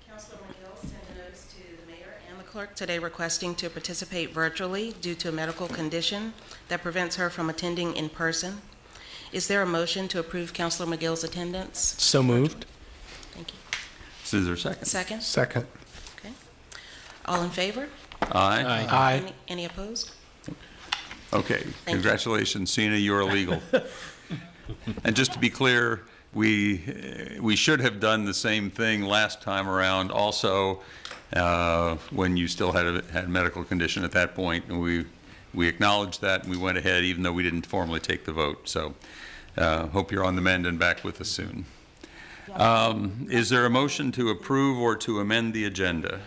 Councilor McGill sent a notice to the mayor and the clerk today requesting to participate virtually due to a medical condition that prevents her from attending in person. Is there a motion to approve Councilor McGill's attendance? So moved. Thank you. Is there a second? Second? Second. Okay. All in favor? Aye. Aye. Any opposed? Okay, congratulations, Sina, you're illegal. And just to be clear, we should have done the same thing last time around also, when you still had a medical condition at that point, and we acknowledged that and we went ahead even though we didn't formally take the vote. So hope you're on the mend and back with us soon. Is there a motion to approve or to amend the agenda?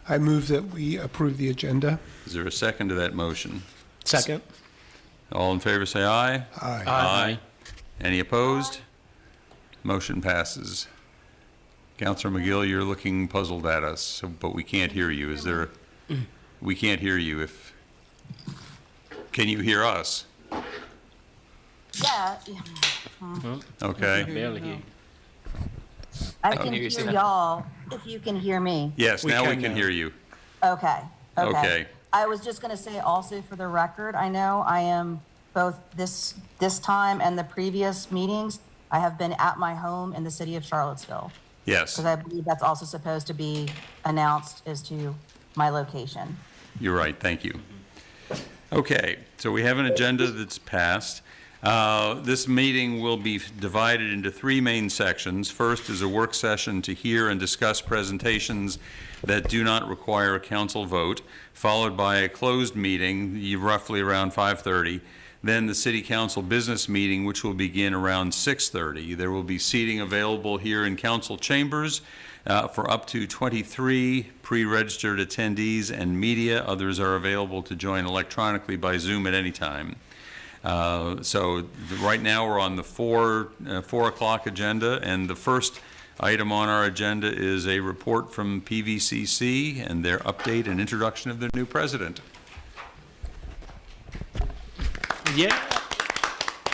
I move that we approve the agenda. Is there a second to that motion? Second. All in favor say aye. Aye. Aye. Any opposed? Motion passes. Councilor McGill, you're looking puzzled at us, but we can't hear you. Is there, we can't hear you. Can you hear us? Yeah, Okay. Barely hear you. I can hear you, hear Sina. y'all if you can hear me. Yes, We now we can can now. hear you. Okay. Okay. I was just going to say also for the record, I know I am both this time and the previous meetings, I have been at my home in the city of Charlottesville, Yes, because I believe that's also supposed to be announced as to my location. you're right. Thank you. Okay, so we have an agenda that's passed. This meeting will be divided into three main sections. First is a work session to hear and discuss presentations that do not require a council vote, followed by a closed meeting, roughly around 5:30. Then the city council business meeting, which will begin around 6:30. There will be seating available here in council chambers for up to 23 pre-registered attendees and media. Others are available to join electronically by Zoom at any time. So right now we're on the 4 o'clock agenda, and the first item on our agenda is a report from Pvcc and their update and introduction of their new president. Yeah.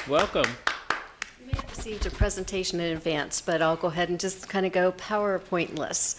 Welcome. You may have received a presentation in advance, but I'll go ahead and just kind of go PowerPoint-less.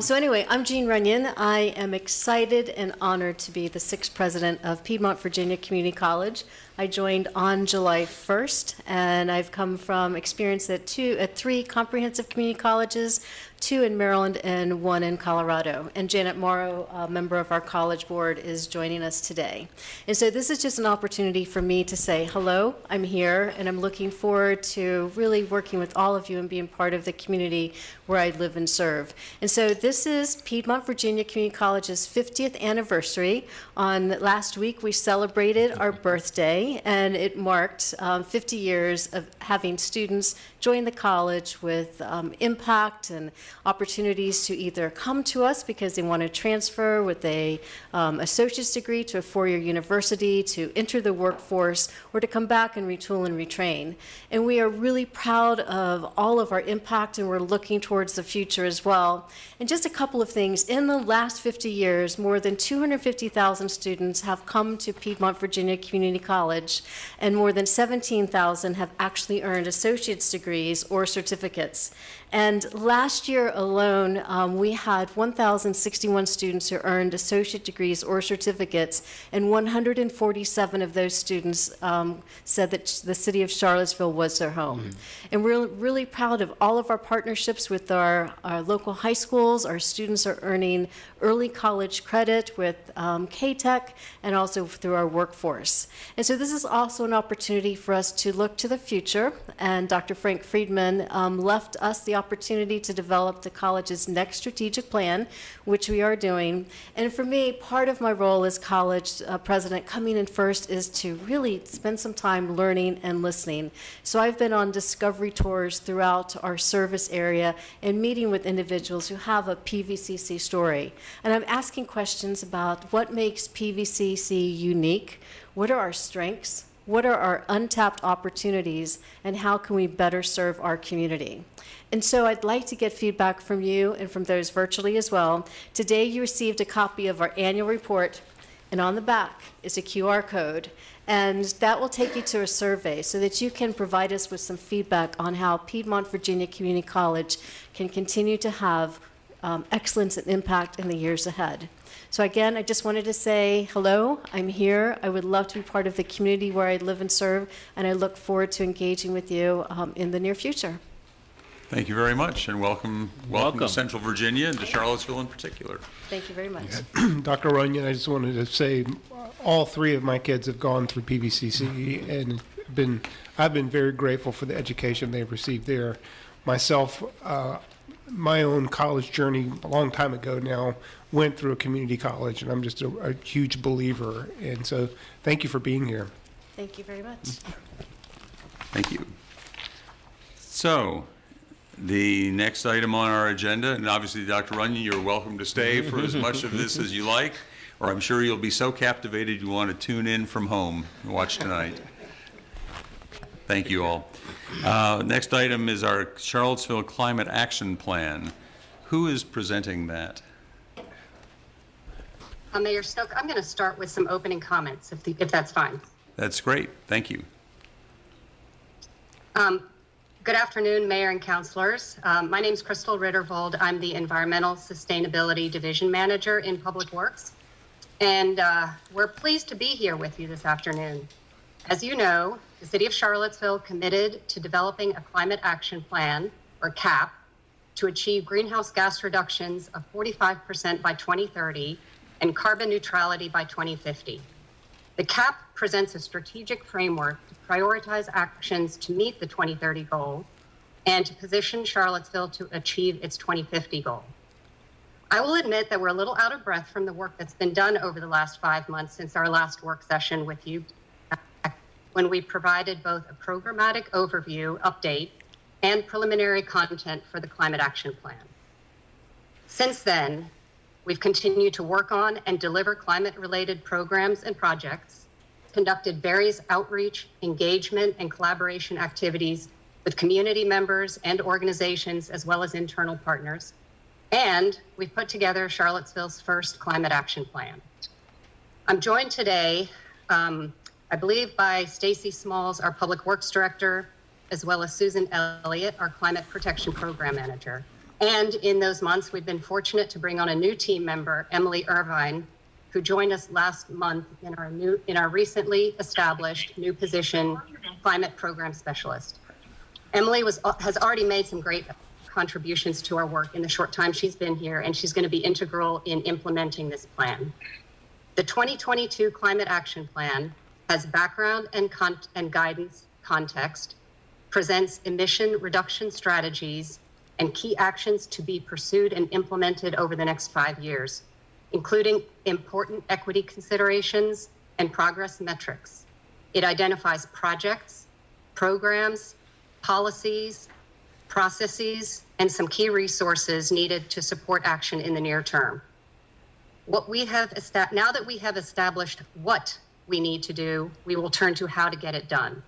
So anyway, I'm Jean Runyon. I am excited and honored to be the 6th president of Piedmont, Virginia Community College. I joined on July 1st, and I've come from experience at 3 comprehensive community colleges, 2 in Maryland and 1 in Colorado. And Janet Morrow, a member of our college board, is joining us today. And so this is just an opportunity for me to say, hello, I'm here, and I'm looking forward to really working with all of you and being part of the community where I live and serve. And so this is Piedmont, Virginia Community College's 50th anniversary. Last week, we celebrated our birthday, and it marked 50 years of having students join the college with impact and opportunities to either come to us because they want to transfer with a associate's degree to a 4-year university, to enter the workforce, or to come back and retool and retrain. And we are really proud of all of our impact, and we're looking towards the future as well. And just a couple of things. In the last 50 years, more than 250,000 students have come to Piedmont, Virginia Community College, and more than 17,000 have actually earned associate's degrees or certificates. And last year alone, we had 1,061 students who earned associate degrees or certificates, and 147 of those students said that the city of Charlottesville was their home. Mm-hmm. And we're really proud of all of our partnerships with our local high schools. Our students are earning early college credit with K-Tech and also through our workforce. And so this is also an opportunity for us to look to the future, and Dr. Frank Friedman left us the opportunity to develop the college's next strategic plan, which we are doing. And for me, part of my role as college president coming in first is to really spend some time learning and listening. So I've been on discovery tours throughout our service area and meeting with individuals who have a Pvcc story. And I'm asking questions about what makes Pvcc unique, what are our strengths, what are our untapped opportunities, and how can we better serve our community? And so I'd like to get feedback from you and from those virtually as well. Today you received a copy of our annual report, And on the back is a QR code, and that will take you to a survey so that you can provide us with some feedback on how Piedmont Virginia Community College can continue to have excellence and impact in the years ahead. So again, I just wanted to say hello, I'm here. I would love to be part of the community where I live and serve, and I look forward to engaging with you in the near future. Thank you very much, and welcome to Welcome. Central Virginia and to Charlottesville in particular. Thank you very much. Dr. Runyon, I just wanted to say, all three of my kids have gone through Pvcc, and I've been very grateful for the education they've received there. Myself, my own college journey a long time ago now went through a community college, and I'm just a huge believer. And so thank you for being here. Thank you very much. Thank you. So, the next item on our agenda, and obviously, Dr. Runyon, you're welcome to stay for as much of this as you like, or I'm sure you'll be so captivated you want to tune in from home and watch tonight. Thank you all. Next item is our Charlottesville Climate Action Plan. Who is presenting that? Mayor Stoke, I'm going to start with some opening comments, if that's fine. That's great. Thank you. Good afternoon, Mayor and councilors. My name is Crystal Rittervold. I'm the Environmental Sustainability Division Manager in Public Works, and we're pleased to be here with you this afternoon. As you know, the City of Charlottesville committed to developing a climate action plan, or CAP, to achieve greenhouse gas reductions of 45% by 2030 and carbon neutrality by 2050. The CAP presents a strategic framework to prioritize actions to meet the 2030 goal and to position Charlottesville to achieve its 2050 goal. I will admit that we're a little out of breath from the work that's been done over the last 5 months since our last work session with you, when we provided both a programmatic overview update and preliminary content for the Climate Action Plan. Since then, we've continued to work on and deliver climate-related programs and projects, conducted various outreach, engagement, and collaboration activities with community members and organizations, as well as internal partners, and we've put together Charlottesville's first Climate Action Plan. I'm joined today, I believe, by Stacy Smalls, our Public Works Director, as well as Susan Elliott, our Climate Protection Program Manager. And in those months, we've been fortunate to bring on a new team member, Emily Irvine, who joined us last month in our recently established new position, Climate Program Specialist. Emily has already made some great contributions to our work in the short time she's been here, and she's going to be integral in implementing this plan. The 2022 Climate Action Plan has background and guidance context, presents emission reduction strategies, and key actions to be pursued and implemented over the next 5 years, including important equity considerations and progress metrics. It identifies projects, programs, policies, processes, and some key resources needed to support action in the near term. Now that we have established what we need to do, we will turn to how to get it done.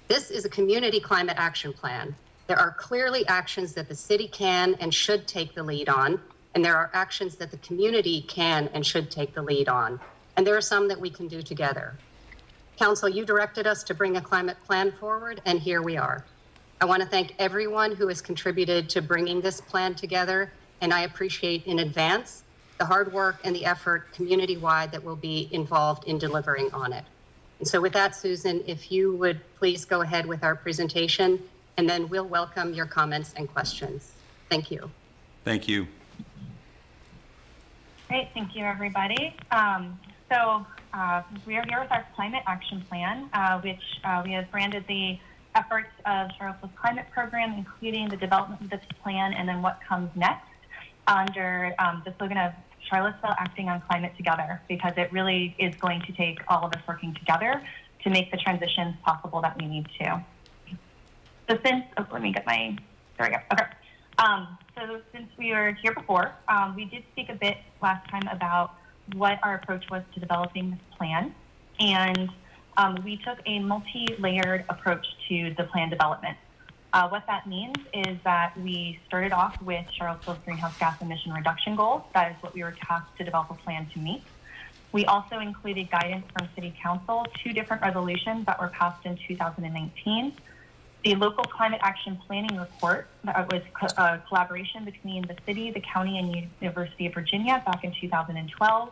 This is a community climate action plan. There are clearly actions that the city can and should take the lead on, and there are actions that the community can and should take the lead on. And there are some that we can do together. Council, you directed us to bring a climate plan forward, and here we are. I want to thank everyone who has contributed to bringing this plan together, and I appreciate in advance the hard work and the effort community-wide that will be involved in delivering on it. And so with that, Susan, if you would please go ahead with our presentation, and then we'll welcome your comments and questions. Thank you. Thank you. Great, thank you, everybody. We are here with our Climate Action Plan, which we have branded the efforts of Charlottesville's climate program, including the development of this plan and then what comes next, under the slogan of Charlottesville Acting on Climate Together, because it really is going to take all of us working together to make the transitions possible that we need to. So since, let me get my, there we go, okay. So since we were here before, we did speak a bit last time about what our approach was to developing this plan. And we took a multi-layered approach to the plan development. What that means is that we started off with Charlottesville's greenhouse gas emission reduction goals. That is what we were tasked to develop a plan to meet. We also included guidance from City Council, 2 different resolutions that were passed in 2019. The local climate action planning report that was a collaboration between the city, the county, and University of Virginia back in 2012.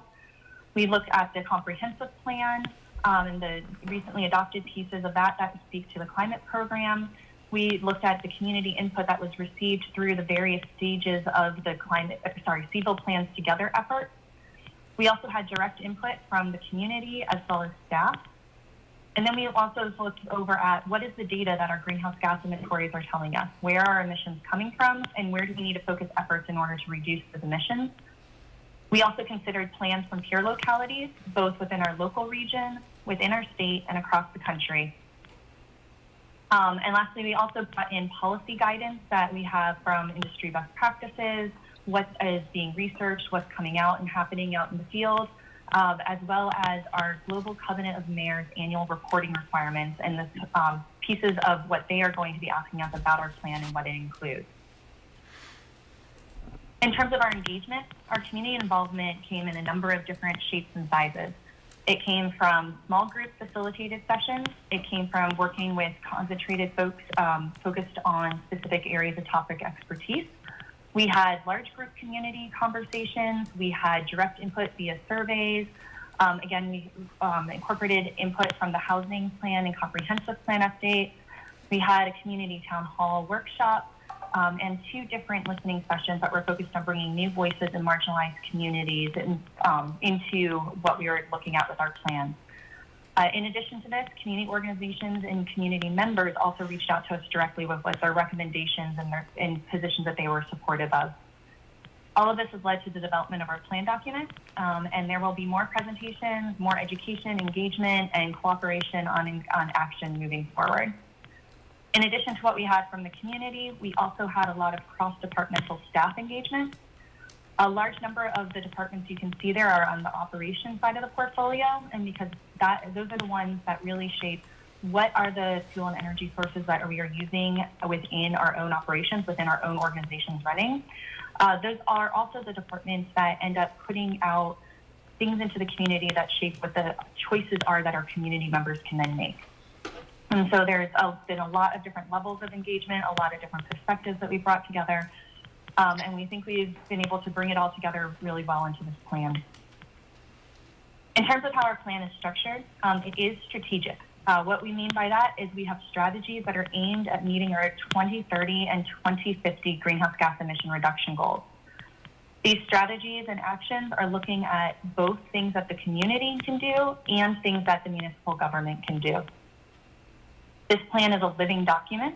We looked at the comprehensive plan and the recently adopted pieces of that speak to the climate program. We looked at the community input that was received through the various stages of the CVIL Plans Together effort. We also had direct input from the community as well as staff. And then we also looked over at what is the data that our greenhouse gas inventories are telling us? Where are our emissions coming from, and where do we need to focus efforts in order to reduce those emissions? We also considered plans from peer localities, both within our local region, within our state, and across the country. And lastly, we also brought in policy guidance that we have from industry best practices, what is being researched, what's coming out and happening out in the field, as well as our Global Covenant of Mayors annual reporting requirements and the pieces of what they are going to be asking us about our plan and what it includes. In terms of our engagement, our community involvement came in a number of different shapes and sizes. It came from small group facilitated sessions. It came from working with concentrated folks focused on specific areas of topic expertise. We had large group community conversations. We had direct input via surveys. Again, we incorporated input from the housing plan and comprehensive plan update. We had a community town hall workshop and 2 different listening sessions that were focused on bringing new voices and marginalized communities into what we were looking at with our plan. In addition to this, community organizations and community members also reached out to us directly with their recommendations and positions that they were supportive of. All of this has led to the development of our plan document, and there will be more presentations, more education, engagement, and cooperation on action moving forward. In addition to what we had from the community, we also had a lot of cross-departmental staff engagement. A large number of the departments you can see there are on the operations side of the portfolio, and because those are the ones that really shape what are the fuel and energy sources that we are using within our own operations, within our own organizations running. Those are also the departments that end up putting out things into the community that shape what the choices are that our community members can then make. And so there's been a lot of different levels of engagement, a lot of different perspectives that we brought together. And we think we've been able to bring it all together really well into this plan. In terms of how our plan is structured, it is strategic. What we mean by that is we have strategies that are aimed at meeting our 2030 and 2050 greenhouse gas emission reduction goals. These strategies and actions are looking at both things that the community can do and things that the municipal government can do. This plan is a living document,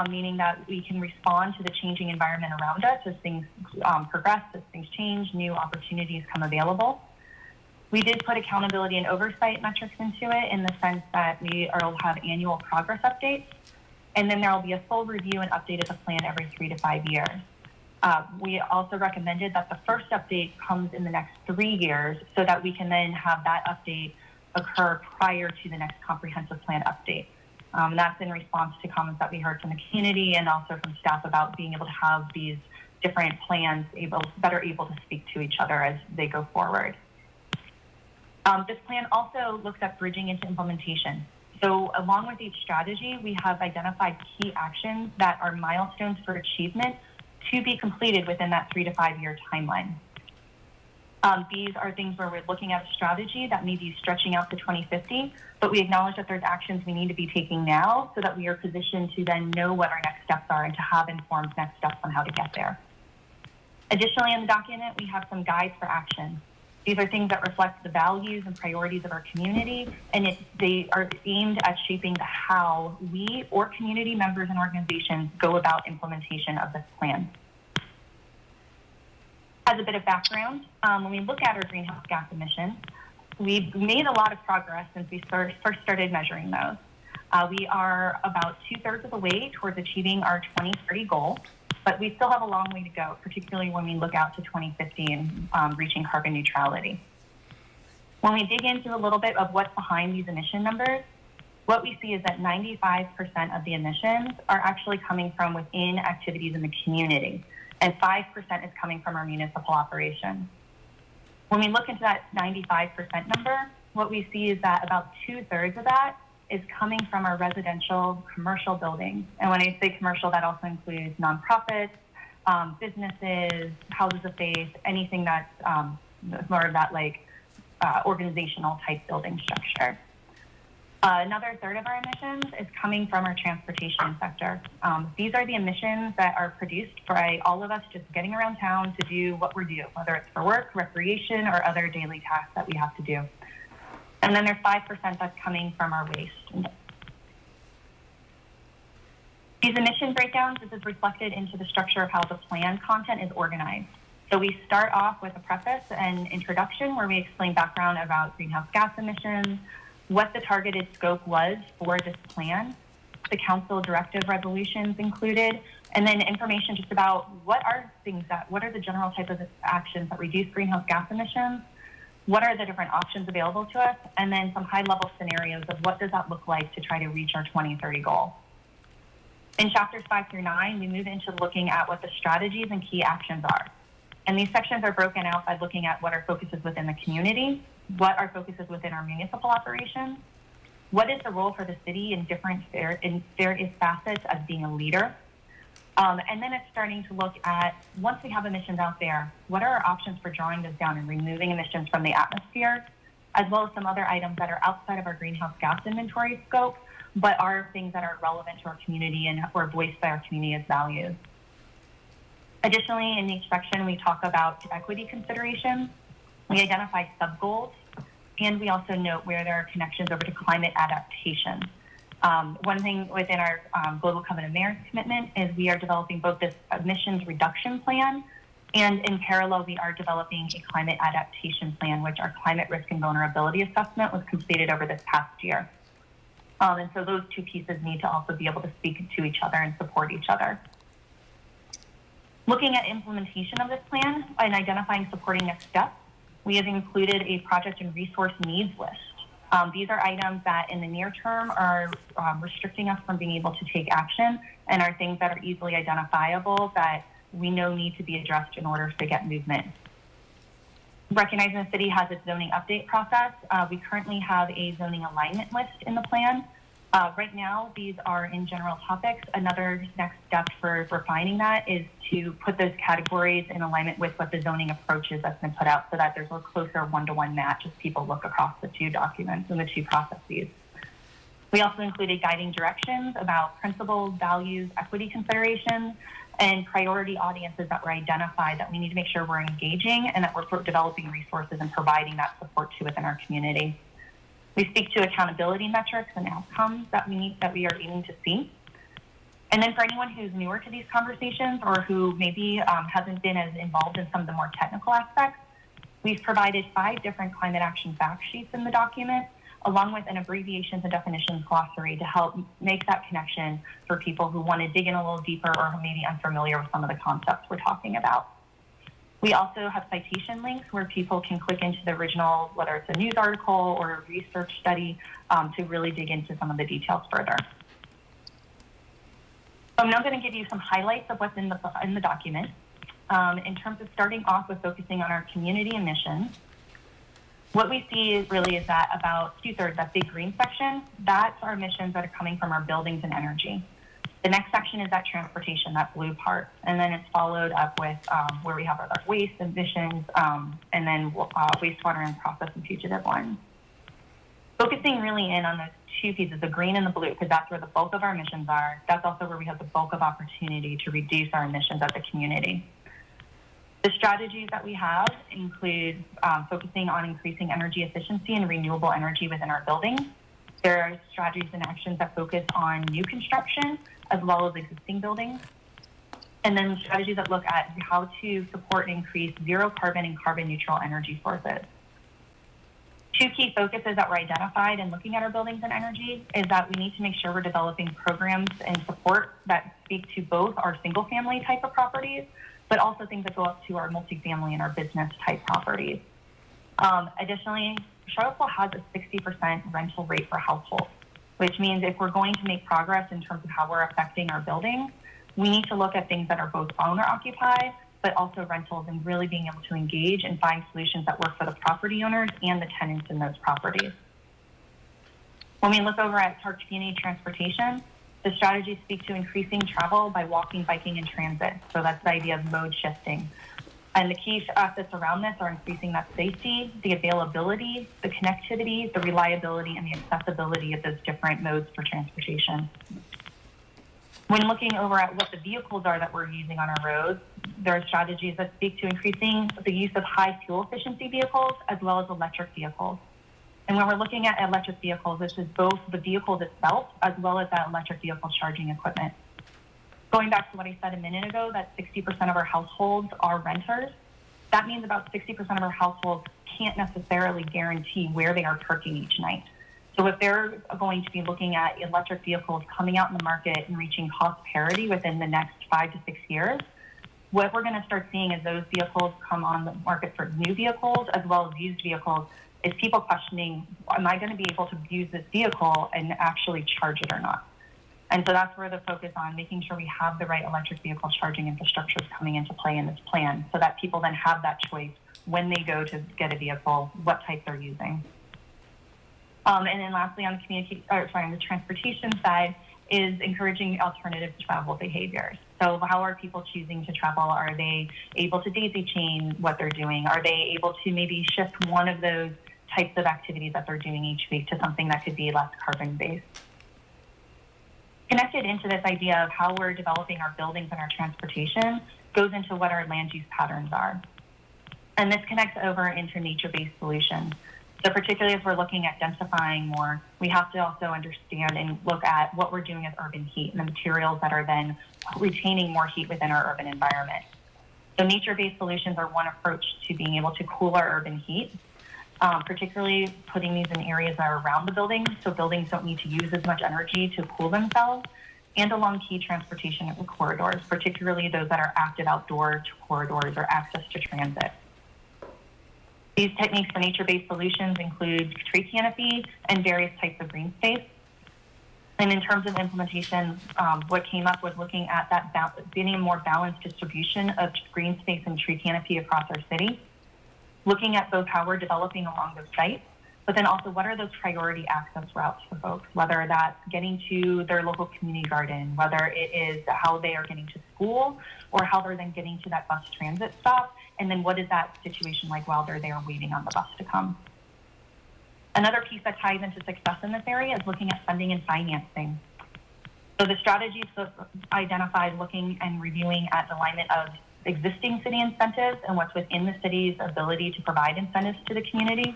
meaning that we can respond to the changing environment around us as things progress, as things change, new opportunities come available. We did put accountability and oversight metrics into it in the sense that we will have annual progress updates, and then there will be a full review and update of the plan every 3 to 5 years. We also recommended that the first update comes in the next 3 years so that we can then have that update occur prior to the next comprehensive plan update. That's in response to comments that we heard from the community and also from staff about being able to have these different plans better able to speak to each other as they go forward. This plan also looks at bridging into implementation. So along with each strategy, we have identified key actions that are milestones for achievement to be completed within that 3 to 5 year timeline. These are things where we're looking at a strategy that may be stretching out to 2050, but we acknowledge that there's actions we need to be taking now so that we are positioned to then know what our next steps are and to have informed next steps on how to get there. Additionally, in the document, we have some guides for action. These are things that reflect the values and priorities of our community, and they are aimed at shaping the how we or community members and organizations go about implementation of this plan. As a bit of background, when we look at our greenhouse gas emissions, we've made a lot of progress since we first started measuring those. We are about 2/3 of the way towards achieving our 2030 goal, but we still have a long way to go, particularly when we look out to 2050 and reaching carbon neutrality. When we dig into a little bit of what's behind these emission numbers, what we see is that 95% of the emissions are actually coming from within activities in the community, and 5% is coming from our municipal operations. When we look into that 95% number, what we see is that about 2/3 of that is coming from our residential commercial buildings. And when I say commercial, that also includes nonprofits, businesses, houses of faith, anything that's more of that organizational type building structure. Another third of our emissions is coming from our transportation sector. These are the emissions that are produced by all of us just getting around town to do what we do, whether it's for work, recreation, or other daily tasks that we have to do. And then there's 5% that's coming from our waste. These emission breakdowns, this is reflected into the structure of how the plan content is organized. So we start off with a preface and introduction where we explain background about greenhouse gas emissions, what the targeted scope was for this plan, the council directive resolutions included, and then information just about what are the general type of actions that reduce greenhouse gas emissions, what are the different options available to us, and then some high-level scenarios of what does that look like to try to reach our 2030 goal. In chapters 5 through 9, we move into looking at what the strategies and key actions are. And these sections are broken out by looking at what our focus is within the community, what our focus is within our municipal operations, what is the role for the city in various facets of being a leader. And then it's starting to look at, once we have emissions out there, what are our options for drawing those down and removing emissions from the atmosphere, as well as some other items that are outside of our greenhouse gas inventory scope, but are things that are relevant to our community and or voiced by our community as values. Additionally, in each section, we talk about equity considerations. We identify sub-goals, and we also note where there are connections over to climate adaptation. One thing within our Global Covenant of Mayors commitment is we are developing both this emissions reduction plan, and in parallel, we are developing a climate adaptation plan, which our climate risk and vulnerability assessment was completed over this past year. And so those two pieces need to also be able to speak to each other and support each other. Looking at implementation of this plan and identifying supporting next steps, we have included a project and resource needs list. These are items that in the near term are restricting us from being able to take action and are things that are easily identifiable that we know need to be addressed in order to get movement. Recognizing the city has its zoning update process, we currently have a zoning alignment list in the plan. Right now, these are in general topics. Another next step for refining that is to put those categories in alignment with what the zoning approach is that's been put out so that there's a closer one-to-one match as people look across the two documents and the two processes. We also included guiding directions about principles, values, equity considerations, and priority audiences that were identified that we need to make sure we're engaging and that we're developing resources and providing that support to within our community. We speak to accountability metrics and outcomes that we are aiming to see. And then for anyone who's newer to these conversations or who maybe hasn't been as involved in some of the more technical aspects, we've provided 5 different climate action fact sheets in the document, along with an abbreviations and definitions glossary to help make that connection for people who want to dig in a little deeper or who may be unfamiliar with some of the concepts we're talking about. We also have citation links where people can click into the original, whether it's a news article or a research study, to really dig into some of the details further. So I'm now going to give you some highlights of what's in the document. In terms of starting off with focusing on our community emissions, what we see is that about 2/3, that big green section, that's our emissions that are coming from our buildings and energy. The next section is that transportation, that blue part. And then it's followed up with where we have our waste emissions, and then wastewater and process and fugitive ones. Focusing really in on those two pieces, the green and the blue, because that's where the bulk of our emissions are. That's also where we have the bulk of opportunity to reduce our emissions at the community. The strategies that we have include focusing on increasing energy efficiency and renewable energy within our buildings. There are strategies and actions that focus on new construction as well as existing buildings. And then strategies that look at how to support and increase zero carbon and carbon neutral energy sources. 2 key focuses that were identified in looking at our buildings and energy is that we need to make sure we're developing programs and support that speak to both our single family type of properties, but also things that go up to our multifamily and our business type properties. Additionally, Charlottesville has a 60% rental rate for households, which means if we're going to make progress in terms of how we're affecting our buildings, we need to look at things that are both owner occupied, but also rentals, and really being able to engage and find solutions that work for the property owners and the tenants in those properties. When we look over at our community transportation, the strategies speak to increasing travel by walking, biking, and transit. So that's the idea of mode shifting. And the key assets around this are increasing that safety, the availability, the connectivity, the reliability, and the accessibility of those different modes for transportation. When looking over at what the vehicles are that we're using on our roads, there are strategies that speak to increasing the use of high fuel efficiency vehicles as well as electric vehicles. And when we're looking at electric vehicles, this is both the vehicles itself as well as that electric vehicle charging equipment. Going back to what I said a minute ago, that 60% of our households are renters, that means about 60% of our households can't necessarily guarantee where they are parking each night. So if they're going to be looking at electric vehicles coming out in the market and reaching cost parity within the next 5 to 6 years, what we're going to start seeing as those vehicles come on the market for new vehicles as well as used vehicles is people questioning, am I going to be able to use this vehicle and actually charge it or not? And so that's where the focus on making sure we have the right electric vehicle charging infrastructure is coming into play in this plan so that people then have that choice when they go to get a vehicle, what type they're using. And then lastly, on the transportation side is encouraging alternative travel behaviors. So how are people choosing to travel? Are they able to daisy chain what they're doing? Are they able to maybe shift one of those types of activities that they're doing each week to something that could be less carbon-based? Connected into this idea of how we're developing our buildings and our transportation goes into what our land use patterns are. And this connects over into nature-based solutions. So particularly if we're looking at densifying more, we have to also understand and look at what we're doing as urban heat and the materials that are then retaining more heat within our urban environment. So nature-based solutions are one approach to being able to cool our urban heat, particularly putting these in areas that are around the building so buildings don't need to use as much energy to cool themselves, and along key transportation corridors, particularly those that are active outdoor corridors or access to transit. These techniques for nature-based solutions include tree canopy and various types of green space. And in terms of implementation, what came up was looking at that getting a more balanced distribution of green space and tree canopy across our city, looking at both how we're developing along those sites, but then also what are those priority access routes for folks, whether that's getting to their local community garden, whether it is how they are getting to school, or how they're then getting to that bus transit stop, and then what is that situation like while they're there waiting on the bus to come. Another piece that ties into success in this area is looking at funding and financing. So the strategies identified looking and reviewing at the alignment of existing city incentives and what's within the city's ability to provide incentives to the community.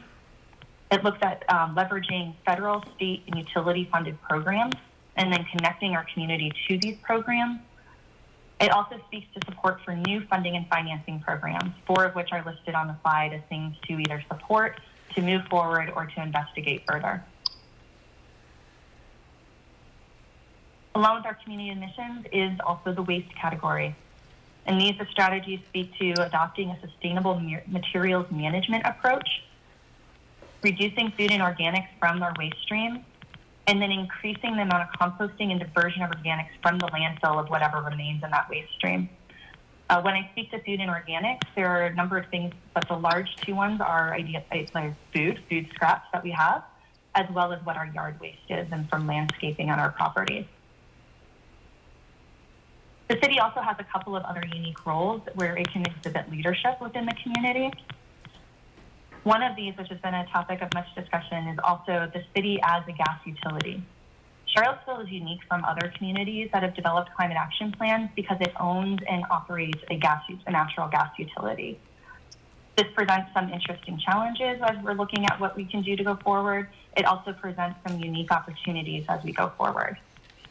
It looks at leveraging federal, state, and utility funded programs and then connecting our community to these programs. It also speaks to support for new funding and financing programs, 4 of which are listed on the slide as things to either support, to move forward, or to investigate further. Along with our community admissions is also the waste category. And these strategies speak to adopting a sustainable materials management approach, reducing food and organics from our waste stream, and then increasing the amount of composting and diversion of organics from the landfill of whatever remains in that waste stream. When I speak to food and organics, there are a number of things, but the large 2 ones are like food scraps that we have, as well as what our yard waste is and from landscaping on our properties. The city also has a couple of other unique roles where it can exhibit leadership within the community. One of these, which has been a topic of much discussion, is also the city as a gas utility. Charlottesville is unique from other communities that have developed climate action plans because it owns and operates a natural gas utility. This presents some interesting challenges as we're looking at what we can do to go forward. It also presents some unique opportunities as we go forward.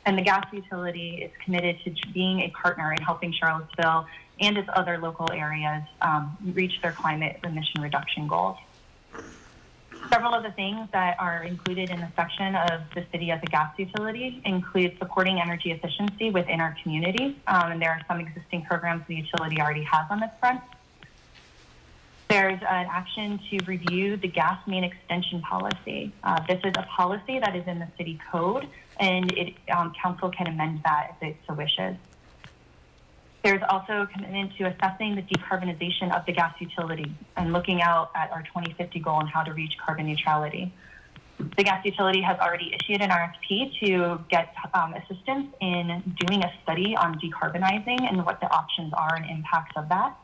And the gas utility is committed to being a partner in helping Charlottesville and its other local areas reach their climate emission reduction goals. Several of the things that are included in the section of the city as a gas utility include supporting energy efficiency within our community, and there are some existing programs the utility already has on this front. There's an action to review the gas main extension policy. This is a policy that is in the city code, and council can amend that if it so wishes. There's also a commitment to assessing the decarbonization of the gas utility and looking out at our 2050 goal and how to reach carbon neutrality. The gas utility has already issued an RFP to get assistance in doing a study on decarbonizing and what the options are and impacts of that.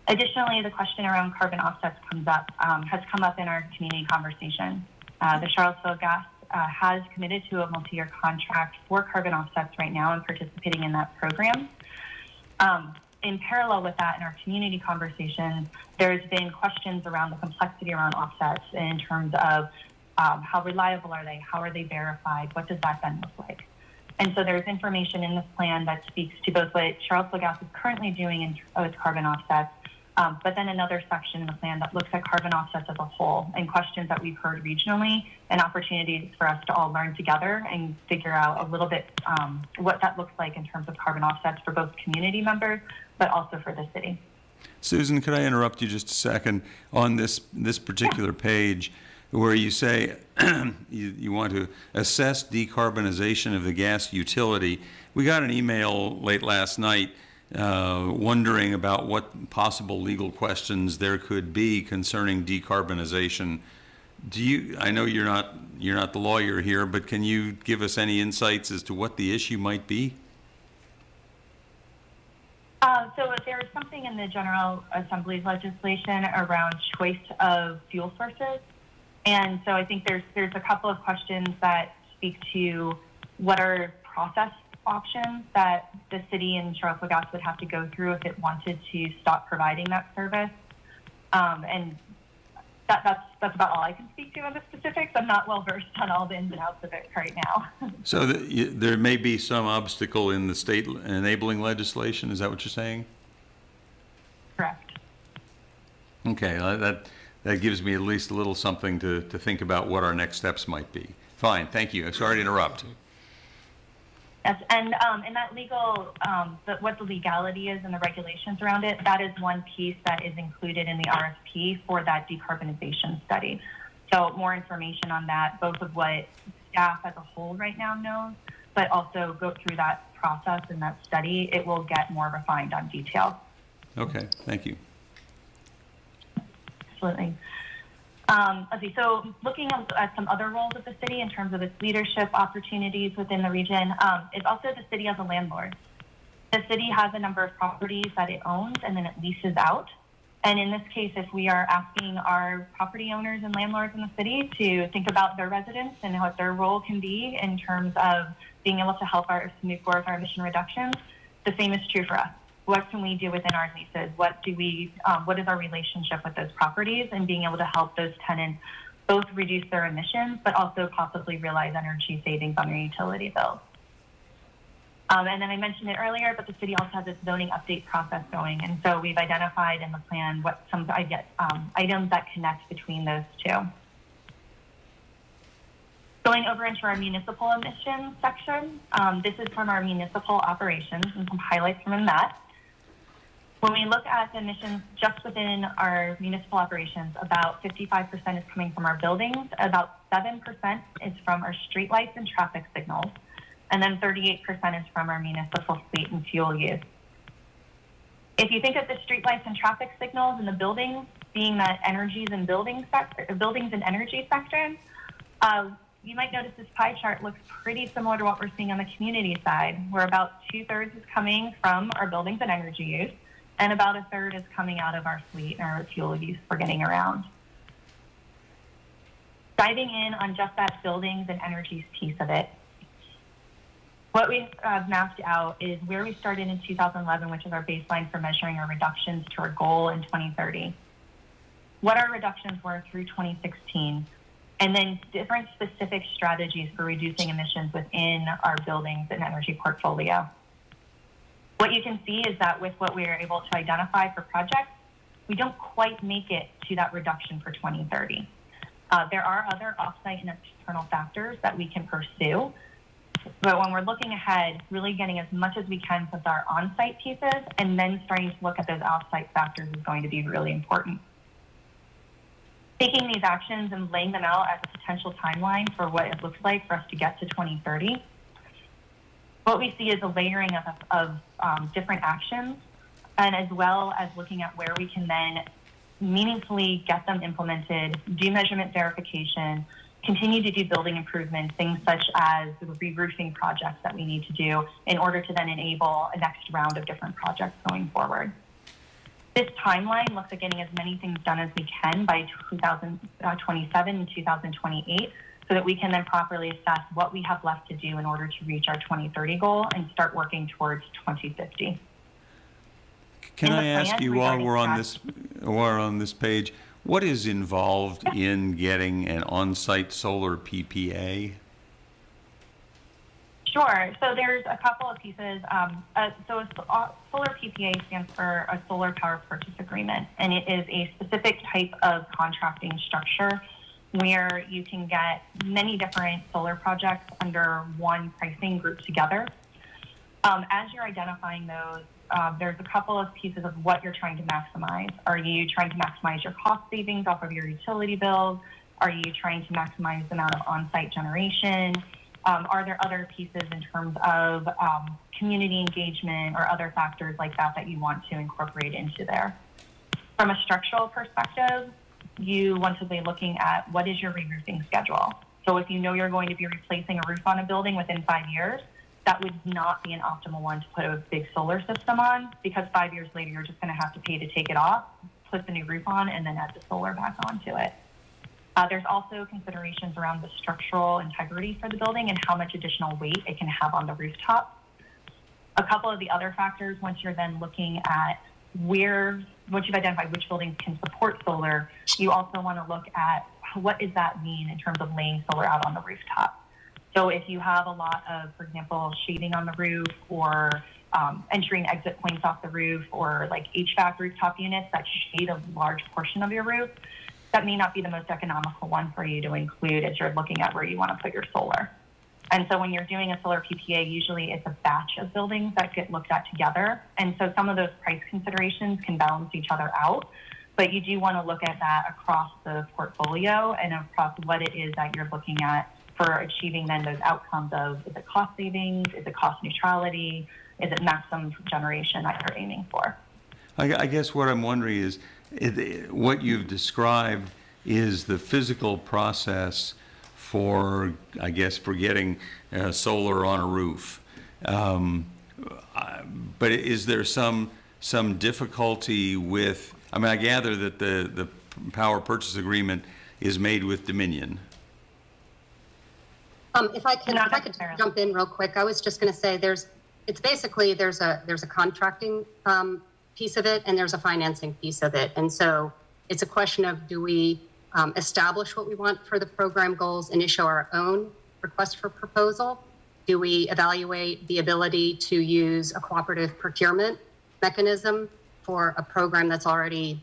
Additionally, the question around carbon offsets has come up in our community conversation. The Charlottesville Gas has committed to a multi-year contract for carbon offsets right now and participating in that program. In parallel with that, in our community conversation, there's been questions around the complexity around offsets in terms of how reliable are they, how are they verified, what does that then look like? And so there's information in this plan that speaks to both what Charlottesville Gas is currently doing with carbon offsets, but then another section in the plan that looks at carbon offsets as a whole and questions that we've heard regionally and opportunities for us to all learn together and figure out a little bit what that looks like in terms of carbon offsets for both community members, but also for the city. Susan, could I interrupt you just a second? On this particular page where you say you want to assess decarbonization of the gas utility, we got an email late last night wondering about what possible legal questions there could be concerning decarbonization. I know you're not the lawyer here, but can you give us any insights as to what the issue might be? So there is something in the General Assembly's legislation around choice of fuel sources. And so I think there's a couple of questions that speak to what are process options that the city and Charlottesville Gas would have to go through if it wanted to stop providing that service. And that's about all I can speak to on the specifics. I'm not well versed on all the ins and outs of it right now. So there may be some obstacle in the state enabling legislation. Is that what you're saying? Correct. Okay, that gives me at least a little something to think about what our next steps might be. Fine, thank you. Sorry to interrupt. Yes, and in that legal, what the legality is and the regulations around it, that is one piece that is included in the RFP for that decarbonization study. So more information on that, both of what staff as a whole right now knows, but also go through that process and that study, it will get more refined on detail. Okay, thank you. Absolutely. Let's see, so looking at some other roles of the city in terms of its leadership opportunities within the region, is also the city as a landlord. The city has a number of properties that it owns and then it leases out. And in this case, if we are asking our property owners and landlords in the city to think about their residents and what their role can be in terms of being able to help us move forward with our emission reductions, the same is true for us. What can we do within our leases? What is our relationship with those properties and being able to help those tenants both reduce their emissions, but also possibly realize energy savings on their utility bills? And then I mentioned it earlier, but the city also has its zoning update process going. And so we've identified in the plan what some items that connect between those two. Going over into our municipal emissions section, this is from our municipal operations and some highlights from that. When we look at the emissions just within our municipal operations, about 55% is coming from our buildings, about 7% is from our streetlights and traffic signals, and then 38% is from our municipal fleet and fuel use. If you think of the streetlights and traffic signals and the buildings being that buildings and energy section, you might notice this pie chart looks pretty similar to what we're seeing on the community side, where about 2/3 is coming from our buildings and energy use, and about 1/3 is coming out of our fleet and our fuel use for getting around. Diving in on just that buildings and energies piece of it, what we've mapped out is where we started in 2011, which is our baseline for measuring our reductions to our goal in 2030. What our reductions were through 2016, and then different specific strategies for reducing emissions within our buildings and energy portfolio. What you can see is that with what we are able to identify for projects, we don't quite make it to that reduction for 2030. There are other offsite and external factors that we can pursue, but when we're looking ahead, really getting as much as we can with our on-site pieces and then starting to look at those off-site factors is going to be really important. Taking these actions and laying them out as a potential timeline for what it looks like for us to get to 2030. what we see is a layering of different actions, and as well as looking at where we can then meaningfully get them implemented, do measurement verification, continue to do building improvements, things such as the re-roofing projects that we need to do in order to then enable a next round of different projects going forward. This timeline looks at getting as many things done as we can by 2027 and 2028, so that we can then properly assess what we have left to do in order to reach our 2030 goal and start working towards 2050. Can In the I ask plan you, while regarding we're on this page, what is involved in getting an on-site solar PPA? Sure. So there's a couple of pieces. So a solar PPA stands for a solar power purchase agreement, and it is a specific type of contracting structure where you can get many different solar projects under one pricing group together. As you're identifying those, there's a couple of pieces of what you're trying to maximize. Are you trying to maximize your cost savings off of your utility bills? Are you trying to maximize the amount of on-site generation? Are there other pieces in terms of community engagement or other factors like that that you want to incorporate into there? From a structural perspective, you want to be looking at what is your re-roofing schedule. So if you know you're going to be replacing a roof on a building within 5 years, that would not be an optimal one to put a big solar system on, because 5 years later, you're just going to have to pay to take it off, put the new roof on, and then add the solar back onto it. There's also considerations around the structural integrity for the building and how much additional weight it can have on the rooftop. A couple of the other factors, once you're then looking at once you've identified which buildings can support solar, you also want to look at what does that mean in terms of laying solar out on the rooftop. So if you have a lot of, for example, shading on the roof, or entry and exit points off the roof, or like HVAC rooftop units that shade a large portion of your roof, that may not be the most economical one for you to include as you're looking at where you want to put your solar. And so when you're doing a solar PPA, usually it's a batch of buildings that get looked at together. And so some of those price considerations can balance each other out, but you do want to look at that across the portfolio and across what it is that you're looking at for achieving then those outcomes of, is it cost savings, is it cost neutrality, is it maximum generation that you're aiming for? I guess what I'm wondering is, what you've described is the physical process for, I guess, for getting solar on a roof. But is there some difficulty with, I mean, I gather that the power purchase agreement is made with Dominion. If I could jump in real quick, I was just going to say there's a contracting piece of it, and there's a financing piece of it. And so it's a question of, do we establish what we want for the program goals and issue our own request for proposal? Do we evaluate the ability to use a cooperative procurement mechanism for a program that's already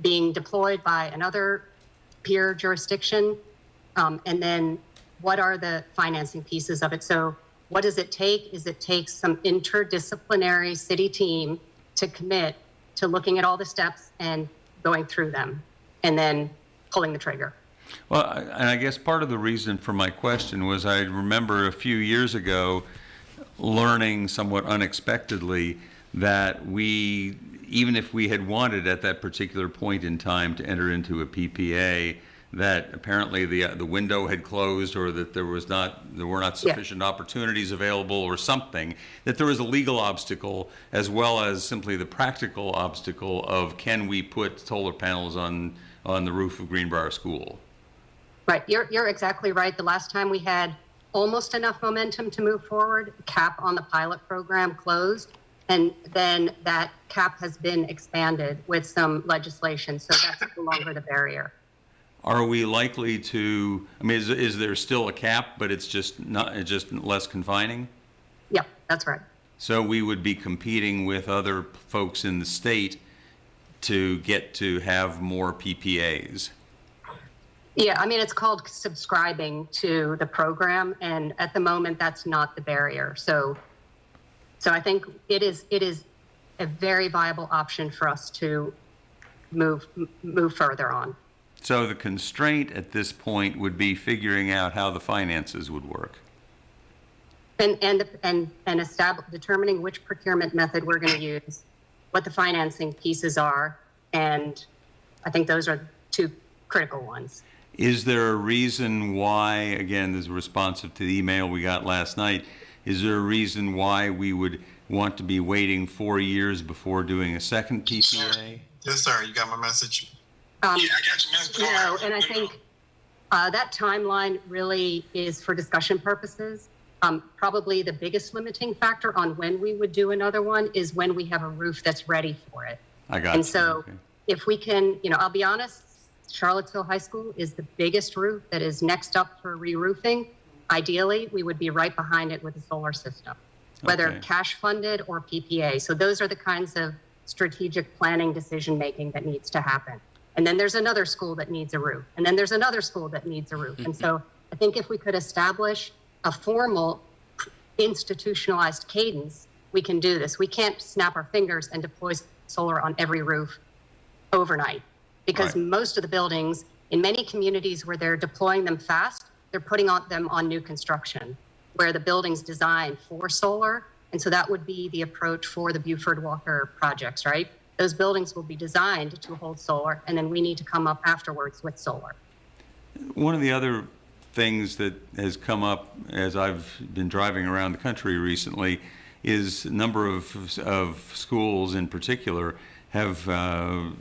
being deployed by another peer jurisdiction? And then what are the financing pieces of it? So what does it take? It takes some interdisciplinary city team to commit to looking at all the steps and going through them, and then pulling the trigger. Well, and I guess part of the reason for my question was I remember a few years ago learning somewhat unexpectedly that we, even if we had wanted at that particular point in time to enter into a PPA, that apparently the window had closed, or that there were not sufficient opportunities available, or something, that there was a legal obstacle as well as simply the practical obstacle of, can we put solar panels on the roof of Greenbrier School? Right, you're exactly right. The last time we had almost enough momentum to move forward, cap on the pilot program closed, and then that cap has been expanded with some legislation, so that's no longer the barrier. Are we likely to, I mean, is there still a cap, but it's just less confining? Yep, that's right. So we would be competing with other folks in the state to get to have more PPAs. Yeah, I mean, it's called subscribing to the program, and at the moment, that's not the barrier. So I think it is a very viable option for us to move further on. So the constraint at this point would be figuring out how the finances would work. determining which procurement method we're going to use, what the financing pieces are, and I think those are two critical ones. Is there a reason why, again, this is responsive to the email we got last night, is there a reason why we would want to be waiting 4 years before doing a second PPA? Yes, sir. You got my message? Yeah, I got your message. and I think that timeline really is for discussion purposes. Probably the biggest limiting factor on when we would do another one is when we have a roof that's ready for it. I got And you. so Okay. if we can, I'll be honest, Charlottesville High School is the biggest roof that is next up for re-roofing. Ideally, we would be right behind it with a solar system, whether Okay. cash funded or PPA. So those are the kinds of strategic planning decision-making that needs to happen. And then there's another school that needs a roof. And then there's another school that needs a roof. And so I think if we could establish a formal institutionalized cadence, we can do this. We can't snap our fingers and deploy solar on every roof overnight, because Right. most of the buildings in many communities where they're deploying them fast, they're putting them on new construction where the building's designed for solar. And so that would be the approach for the Buford Walker projects, right? Those buildings will be designed to hold solar, and then we need to come up afterwards with solar. One of the other things that has come up as I've been driving around the country recently is a number of schools in particular have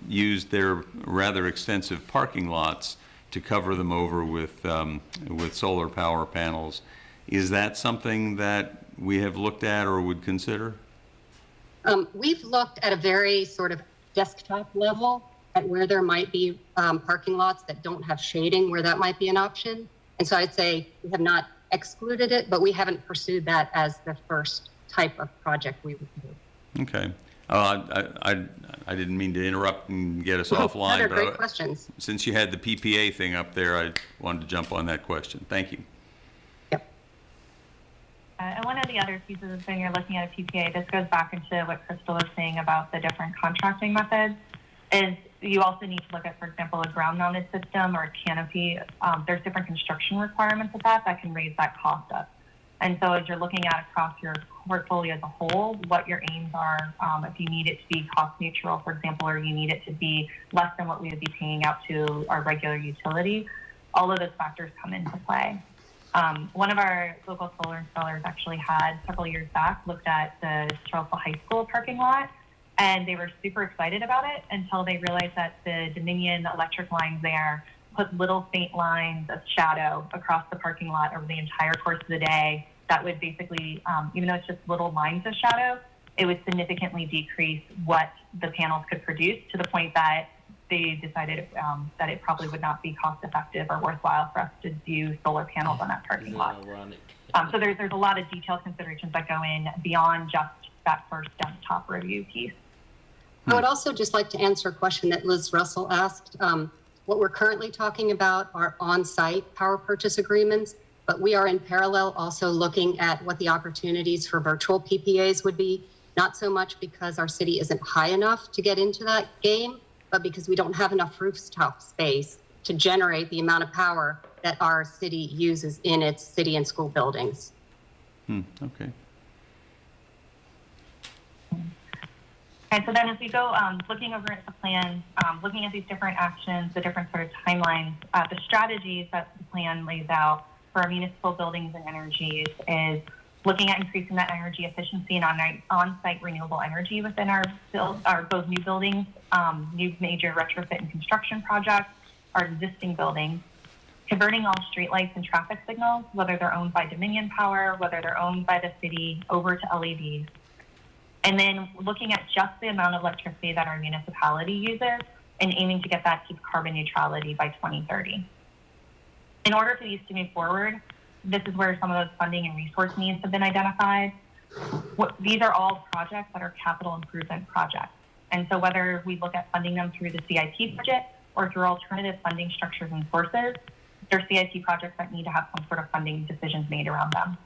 used their rather extensive parking lots to cover them over with solar power panels. Is that something that we have looked at or would consider? We've looked at a very sort of desktop level at where there might be parking lots that don't have shading, where that might be an option. And so I'd say we have not excluded it, but we haven't pursued that as the first type of project we would do. Okay. I didn't mean to interrupt and get us Those offline, are but great questions. since you had the PPA thing up there, I wanted to jump on that question. Thank you. Yep. And one of the other pieces is when you're looking at a PPA, this goes back into what Crystal was saying about the different contracting methods, is you also need to look at, for example, a ground-mounted system or a canopy. There's different construction requirements of that can raise that cost up. And so as you're looking at across your portfolio as a whole, what your aims are, if you need it to be cost neutral, for example, or you need it to be less than what we would be paying out to our regular utility, all of those factors come into play. One of our local solar installers actually had several years back looked at the Charlottesville High School parking lot, and they were super excited about it until they realized that the Dominion electric lines there put little faint lines of shadow across the parking lot over the entire course of the day. That would basically, even though it's just little lines of shadow, it would significantly decrease what the panels could produce, to the point that they decided that it probably would not be cost effective or worthwhile for us to do solar panels on that parking lot. So there's a lot of detailed considerations that go in beyond just that first desktop review piece. I would also just like to answer a question that Liz Russell asked. What we're currently talking about are on-site power purchase agreements, but we are in parallel also looking at what the opportunities for virtual PPAs would be, not so much because our city isn't high enough to get into that game, but because we don't have enough rooftop space to generate the amount of power that our city uses in its city and school buildings. Okay. And so then as we go looking over at the plan, looking at these different actions, the different sort of timelines, the strategies that the plan lays out for our municipal buildings and energies is looking at increasing that energy efficiency and on-site renewable energy within our both new buildings, new major retrofit and construction projects, our existing buildings, converting all streetlights and traffic signals, whether they're owned by Dominion Power, whether they're owned by the city, over to LEDs. And then looking at just the amount of electricity that our municipality uses and aiming to get that to carbon neutrality by 2030. In order for these to move forward, this is where some of those funding and resource needs have been identified. These are all projects that are capital improvement projects. And so whether we look at funding them through the CIP budget or through alternative funding structures and sources, they're CIP projects that need to have some sort of funding decisions made around them.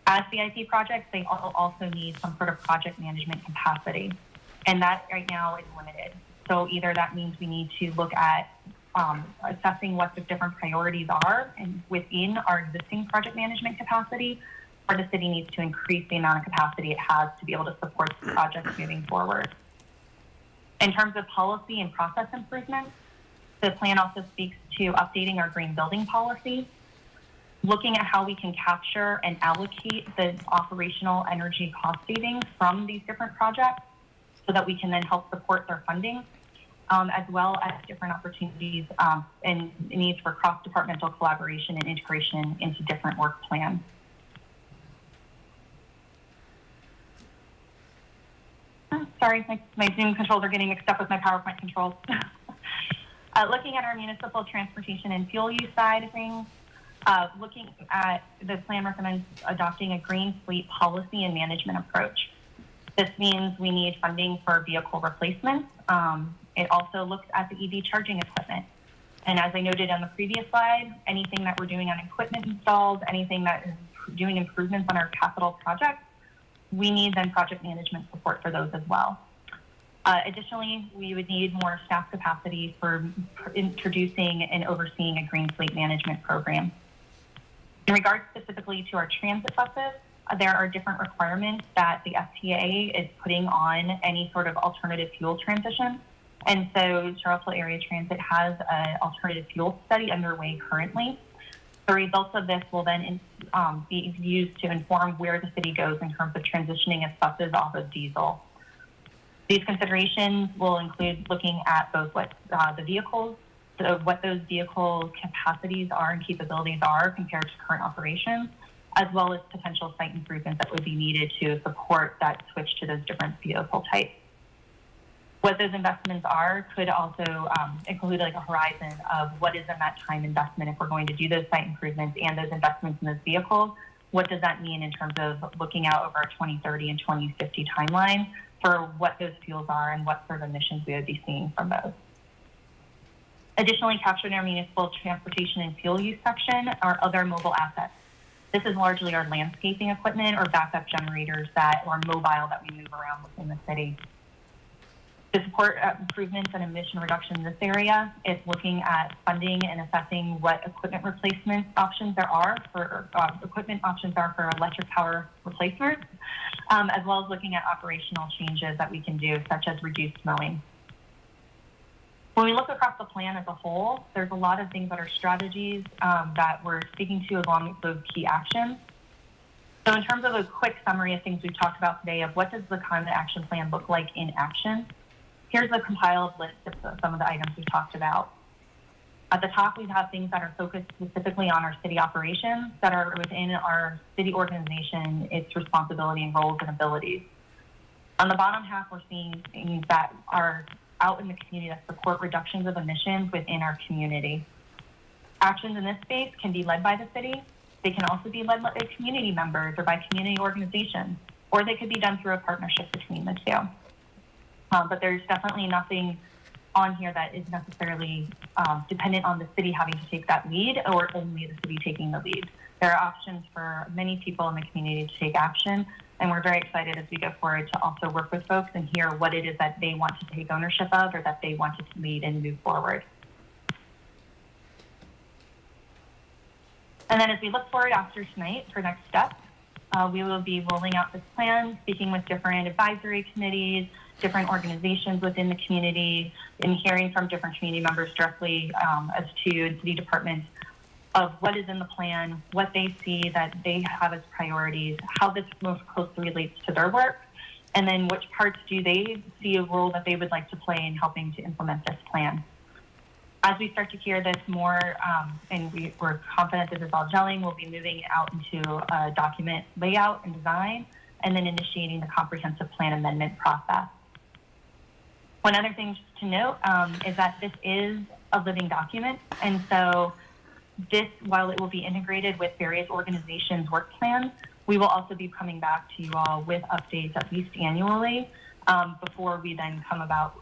As CIP projects, they also need some sort of project management capacity, and that right now is limited. So either that means we need to look at assessing what the different priorities are and within our existing project management capacity, or the city needs to increase the amount of capacity it has to be able to support the projects moving forward. In terms of policy and process improvements, the plan also speaks to updating our green building policy, looking at how we can capture and allocate the operational energy cost savings from these different projects so that we can then help support their funding, as well as different opportunities and needs for cross-departmental collaboration and integration into different work plans. Sorry, my Zoom controls are getting mixed up with my PowerPoint controls. Looking at our municipal transportation and fuel use side of things, looking at the plan recommends adopting a green fleet policy and management approach. This means we need funding for vehicle replacements. It also looks at the EV charging equipment. And as I noted on the previous slide, anything that we're doing on equipment installs, anything that is doing improvements on our capital projects, we need then project management support for those as well. Additionally, we would need more staff capacity for introducing and overseeing a green fleet management program. In regards specifically to our transit buses, there are different requirements that the FTA is putting on any sort of alternative fuel transition. And so Charlottesville Area Transit has an alternative fuel study underway currently. The results of this will then be used to inform where the city goes in terms of transitioning its buses off of diesel. These considerations will include looking at both what the vehicles, what those vehicle capacities are and capabilities are compared to current operations, as well as potential site improvements that would be needed to support that switch to those different vehicle types. What those investments are could also include like a horizon of what is in that time investment if we're going to do those site improvements and those investments in those vehicles. What does that mean in terms of looking out over a 2030 and 2050 timeline for what those fuels are and what sort of emissions we would be seeing from those? Additionally, captured in our municipal transportation and fuel use section are other mobile assets. This is largely our landscaping equipment or backup generators that are mobile that we move around within the city. To support improvements and emission reduction in this area, it's looking at funding and assessing what equipment replacement options there are for electric power replacements, as well as looking at operational changes that we can do, such as reduced mowing. When we look across the plan as a whole, there's a lot of things that are strategies that we're speaking to along with those key actions. So in terms of a quick summary of things we've talked about today of what does the climate action plan look like in action, here's a compiled list of some of the items we talked about. At the top, we have things that are focused specifically on our city operations that are within our city organization, its responsibility and roles and abilities. On the bottom half, we're seeing things that are out in the community that support reductions of emissions within our community. Actions in this space can be led by the city. They can also be led by community members or by community organizations, or they could be done through a partnership between the two. But there's definitely nothing on here that is necessarily dependent on the city having to take that lead or only the city taking the lead. There are options for many people in the community to take action, and we're very excited as we go forward to also work with folks and hear what it is that they want to take ownership of or that they want to lead and move forward. And then as we look forward after tonight for next steps, we will be rolling out this plan, speaking with different advisory committees, different organizations within the community, and hearing from different community members directly as to city departments of what is in the plan, what they see that they have as priorities, how this most closely relates to their work, and then which parts do they see a role that they would like to play in helping to implement this plan. As we start to hear this more, and we're confident this is all gelling, we'll be moving out into a document layout and design, and then initiating the comprehensive plan amendment process. One other thing just to note is that this is a living document, and so this, while it will be integrated with various organizations' work plans, we will also be coming back to you all with updates at least annually before we then come about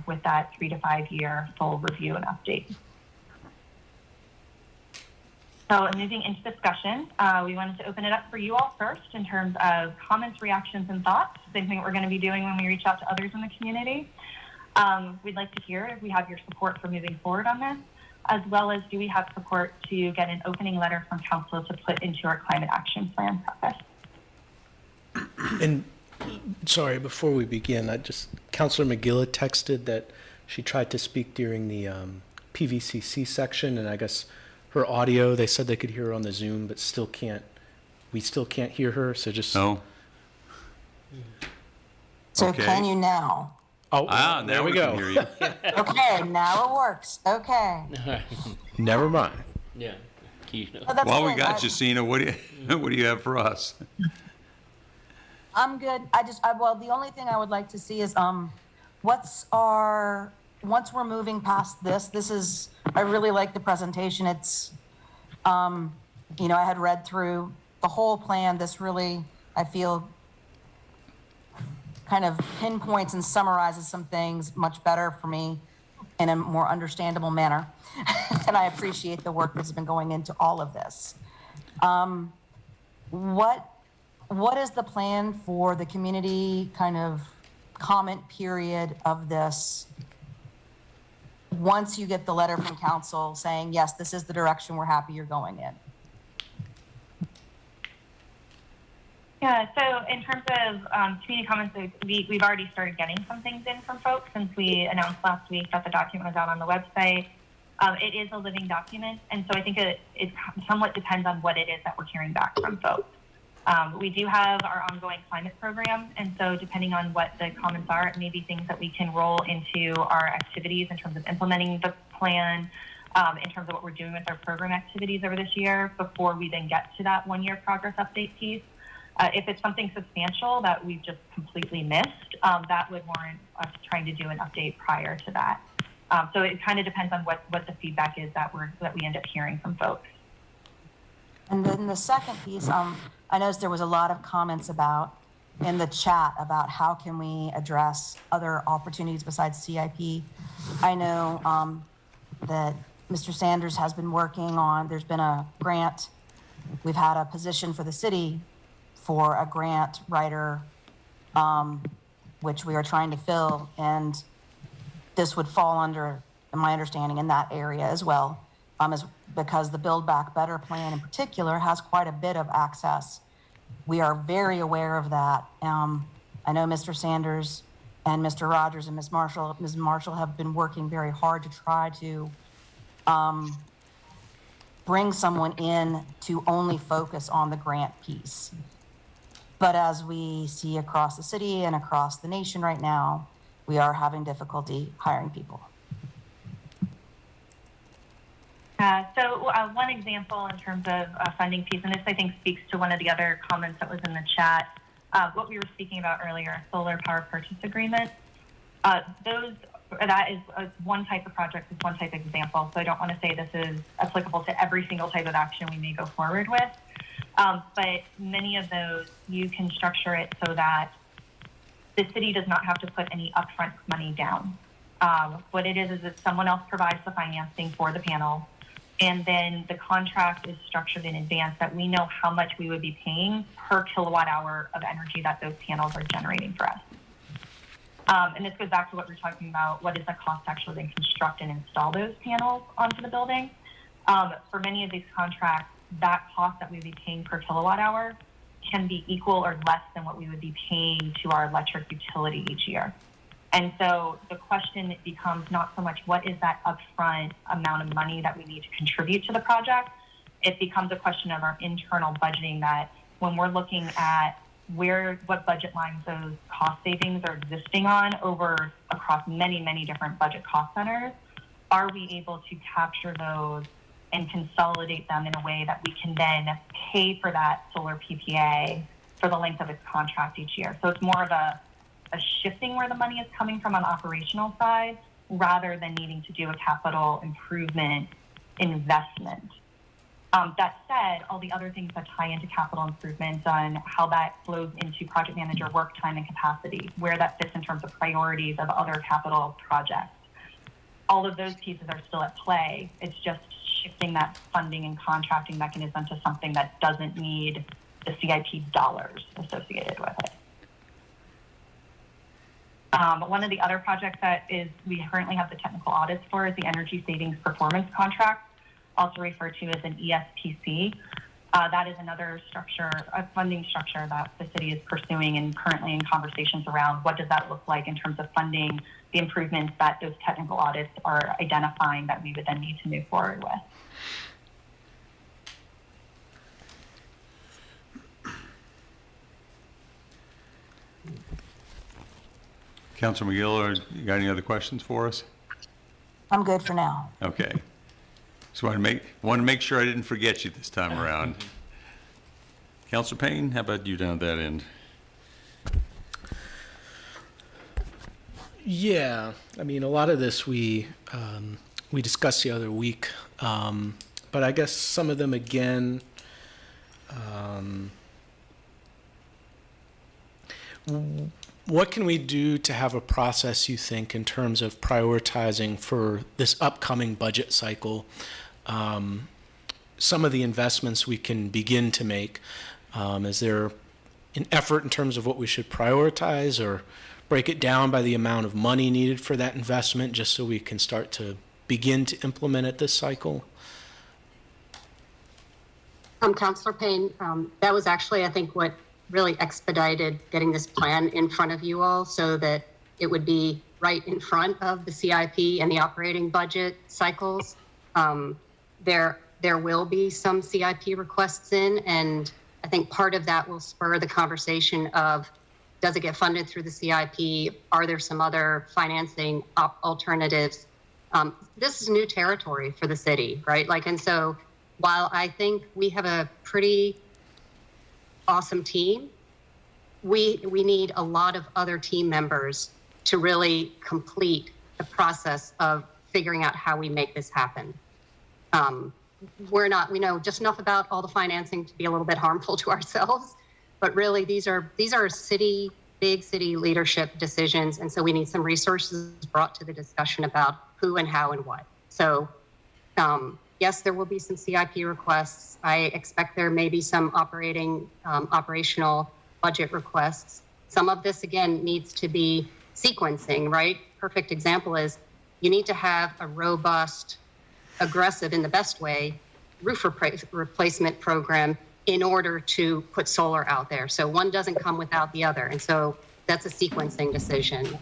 with that 3 to 5 year full review and update. So moving into discussion, we wanted to open it up for you all first in terms of comments, reactions, and thoughts, same thing we're going to be doing when we reach out to others in the community. We'd like to hear if we have your support for moving forward on this, as well as do we have support to get an opening letter from council to put into our climate action plan process. And sorry, before we begin, Councilor McGill texted that she tried to speak during the PVCC section, and I guess her audio, they said they could hear her on the Zoom, but we still can't hear her, so just. No? So Okay. can you now? Oh, Now there we we can go. hear you. Okay, now it works. Okay. Never mind. Yeah. Oh, that's While we good. got you, Sina, what do you have for us? I'm good. Well, the only thing I would like to see is, once we're moving past this, I really like the presentation. It's, I had read through the whole plan. This really, I feel, kind of pinpoints and summarizes some things much better for me in a more understandable manner. And I appreciate the work that's been going into all of this. What is the plan for the community kind of comment period of this? Once you get the letter from council saying, yes, this is the direction we're happy you're going in. Yeah, so in terms of community comments, we've already started getting some things in from folks since we announced last week that the document was out on the website. It is a living document, and so I think it somewhat depends on what it is that we're hearing back from folks. We do have our ongoing climate program, and so depending on what the comments are, it may be things that we can roll into our activities in terms of implementing the plan, in terms of what we're doing with our program activities over this year before we then get to that one-year progress update piece. If it's something substantial that we've just completely missed, that would warrant us trying to do an update prior to that. So it kind of depends on what the feedback is that we end up hearing from folks. And then the second piece, I noticed there was a lot of comments in the chat about how can we address other opportunities besides CIP. I know that Mr. Sanders has been working on, there's been a grant. We've had a position for the city for a grant writer, which we are trying to fill. And this would fall under, in my understanding, in that area as well, because the Build Back Better plan in particular has quite a bit of access. We are very aware of that. I know Mr. Sanders and Mr. Rogers and Ms. Marshall have been working very hard to try to bring someone in to only focus on the grant piece. But as we see across the city and across the nation right now, we are having difficulty hiring people. So one example in terms of funding piece, and this I think speaks to one of the other comments that was in the chat, what we were speaking about earlier, solar power purchase agreement. That is one type of project, is one type of example. So I don't want to say this is applicable to every single type of action we may go forward with. But many of those, you can structure it so that the city does not have to put any upfront money down. What it is that someone else provides the financing for the panel, and then the contract is structured in advance that we know how much we would be paying per kilowatt hour of energy that those panels are generating for us. And this goes back to what we're talking about, what is the cost to actually then construct and install those panels onto the building. For many of these contracts, that cost that we would be paying per kilowatt hour can be equal or less than what we would be paying to our electric utility each year. And so the question becomes not so much what is that upfront amount of money that we need to contribute to the project. It becomes a question of our internal budgeting, that when we're looking at what budget lines those cost savings are existing on across many, many different budget cost centers, are we able to capture those and consolidate them in a way that we can then pay for that solar PPA for the length of its contract each year. So it's more of a shifting where the money is coming from on the operational side, rather than needing to do a capital improvement investment. That said, all the other things that tie into capital improvements on how that flows into project manager work time and capacity, where that fits in terms of priorities of other capital projects. All of those pieces are still at play. It's just shifting that funding and contracting mechanism to something that doesn't need the CIP dollars associated with it. One of the other projects that we currently have the technical audits for is the Energy Savings Performance Contract, also referred to as an ESPC. that is another structure, a funding structure that the city is pursuing and currently in conversations around what does that look like in terms of funding the improvements that those technical audits are identifying that we would then need to move forward with. Councilor McGill, you got any other questions for us? I'm good for now. Okay. Just want to make sure I didn't forget you this time around. Councilor Payne, how about you down at that end? Yeah, I mean, a lot of this we discussed the other week, but I guess some of them again. What can we do to have a process, you think, in terms of prioritizing for this upcoming budget cycle? Some of the investments we can begin to make. Is there an effort in terms of what we should prioritize, or break it down by the amount of money needed for that investment, just so we can start to begin to implement it this cycle? Councilor Payne, that was actually, I think, what really expedited getting this plan in front of you all, so that it would be right in front of the CIP and the operating budget cycles. There will be some CIP requests in, and I think part of that will spur the conversation of, does it get funded through the CIP? Are there some other financing alternatives? This is new territory for the city, right? And so while I think we have a pretty awesome team, we need a lot of other team members to really complete the process of figuring out how we make this happen. We know just enough about all the financing to be a little bit harmful to ourselves, but really these are big city leadership decisions, and so we need some resources brought to the discussion about who and how and what. So yes, there will be some CIP requests. I expect there may be some operational budget requests. Some of this, again, needs to be sequencing, right? Perfect example is you need to have a robust, aggressive, in the best way, roof replacement program in order to put solar out there. So one doesn't come without the other. And so that's a sequencing decision.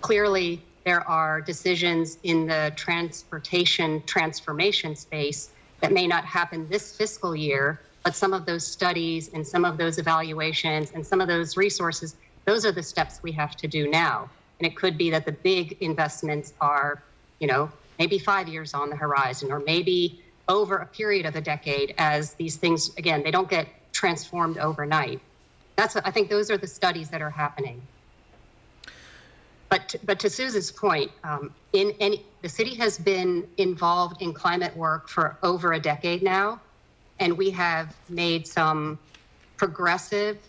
Clearly, there are decisions in the transportation transformation space that may not happen this fiscal year, but some of those studies and some of those evaluations and some of those resources, those are the steps we have to do now. And it could be that the big investments are, maybe 5 years on the horizon, or maybe over a period of a decade, as these things, again, they don't get transformed overnight. I think those are the studies that are happening. But to Susan's point, the city has been involved in climate work for over a decade now, and we have made some progressive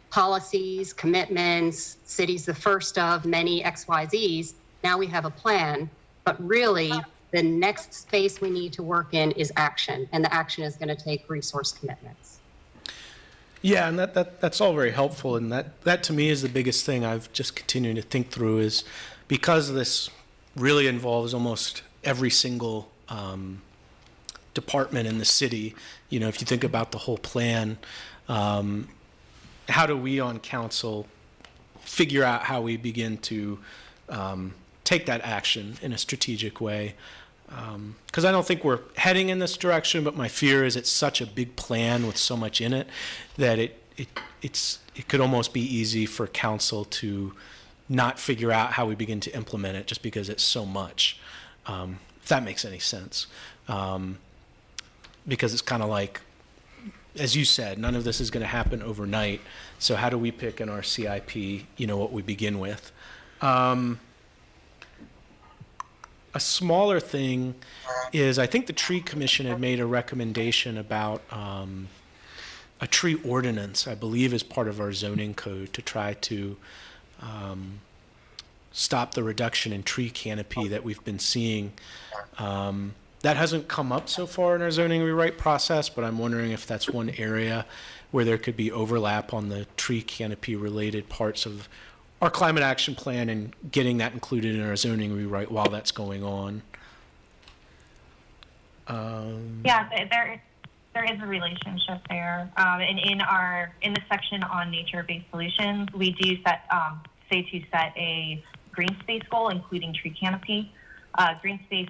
policies, commitments, cities the first of many XYZs. Now we have a plan, but really the next space we need to work in is action, and the action is going to take resource commitments. Yeah, and that's all very helpful, and that to me is the biggest thing I've just continued to think through, is because this really involves almost every single department in the city. If you think about the whole plan, how do we on council figure out how we begin to take that action in a strategic way? Because I don't think we're heading in this direction, but my fear is it's such a big plan with so much in it that it could almost be easy for council to not figure out how we begin to implement it just because it's so much, if that makes any sense. Because it's kind of like, as you said, none of this is going to happen overnight. So how do we pick in our CIP, what we begin with? A smaller thing is, I think the Tree Commission had made a recommendation about a tree ordinance, I believe, as part of our zoning code, to try to stop the reduction in tree canopy that we've been seeing. That hasn't come up so far in our zoning rewrite process, but I'm wondering if that's one area where there could be overlap on the tree canopy related parts of our climate action plan and getting that included in our zoning rewrite while that's going on. Yeah, There is a relationship there. And in the section on nature-based solutions, we do set a green space goal, including tree canopy. Green space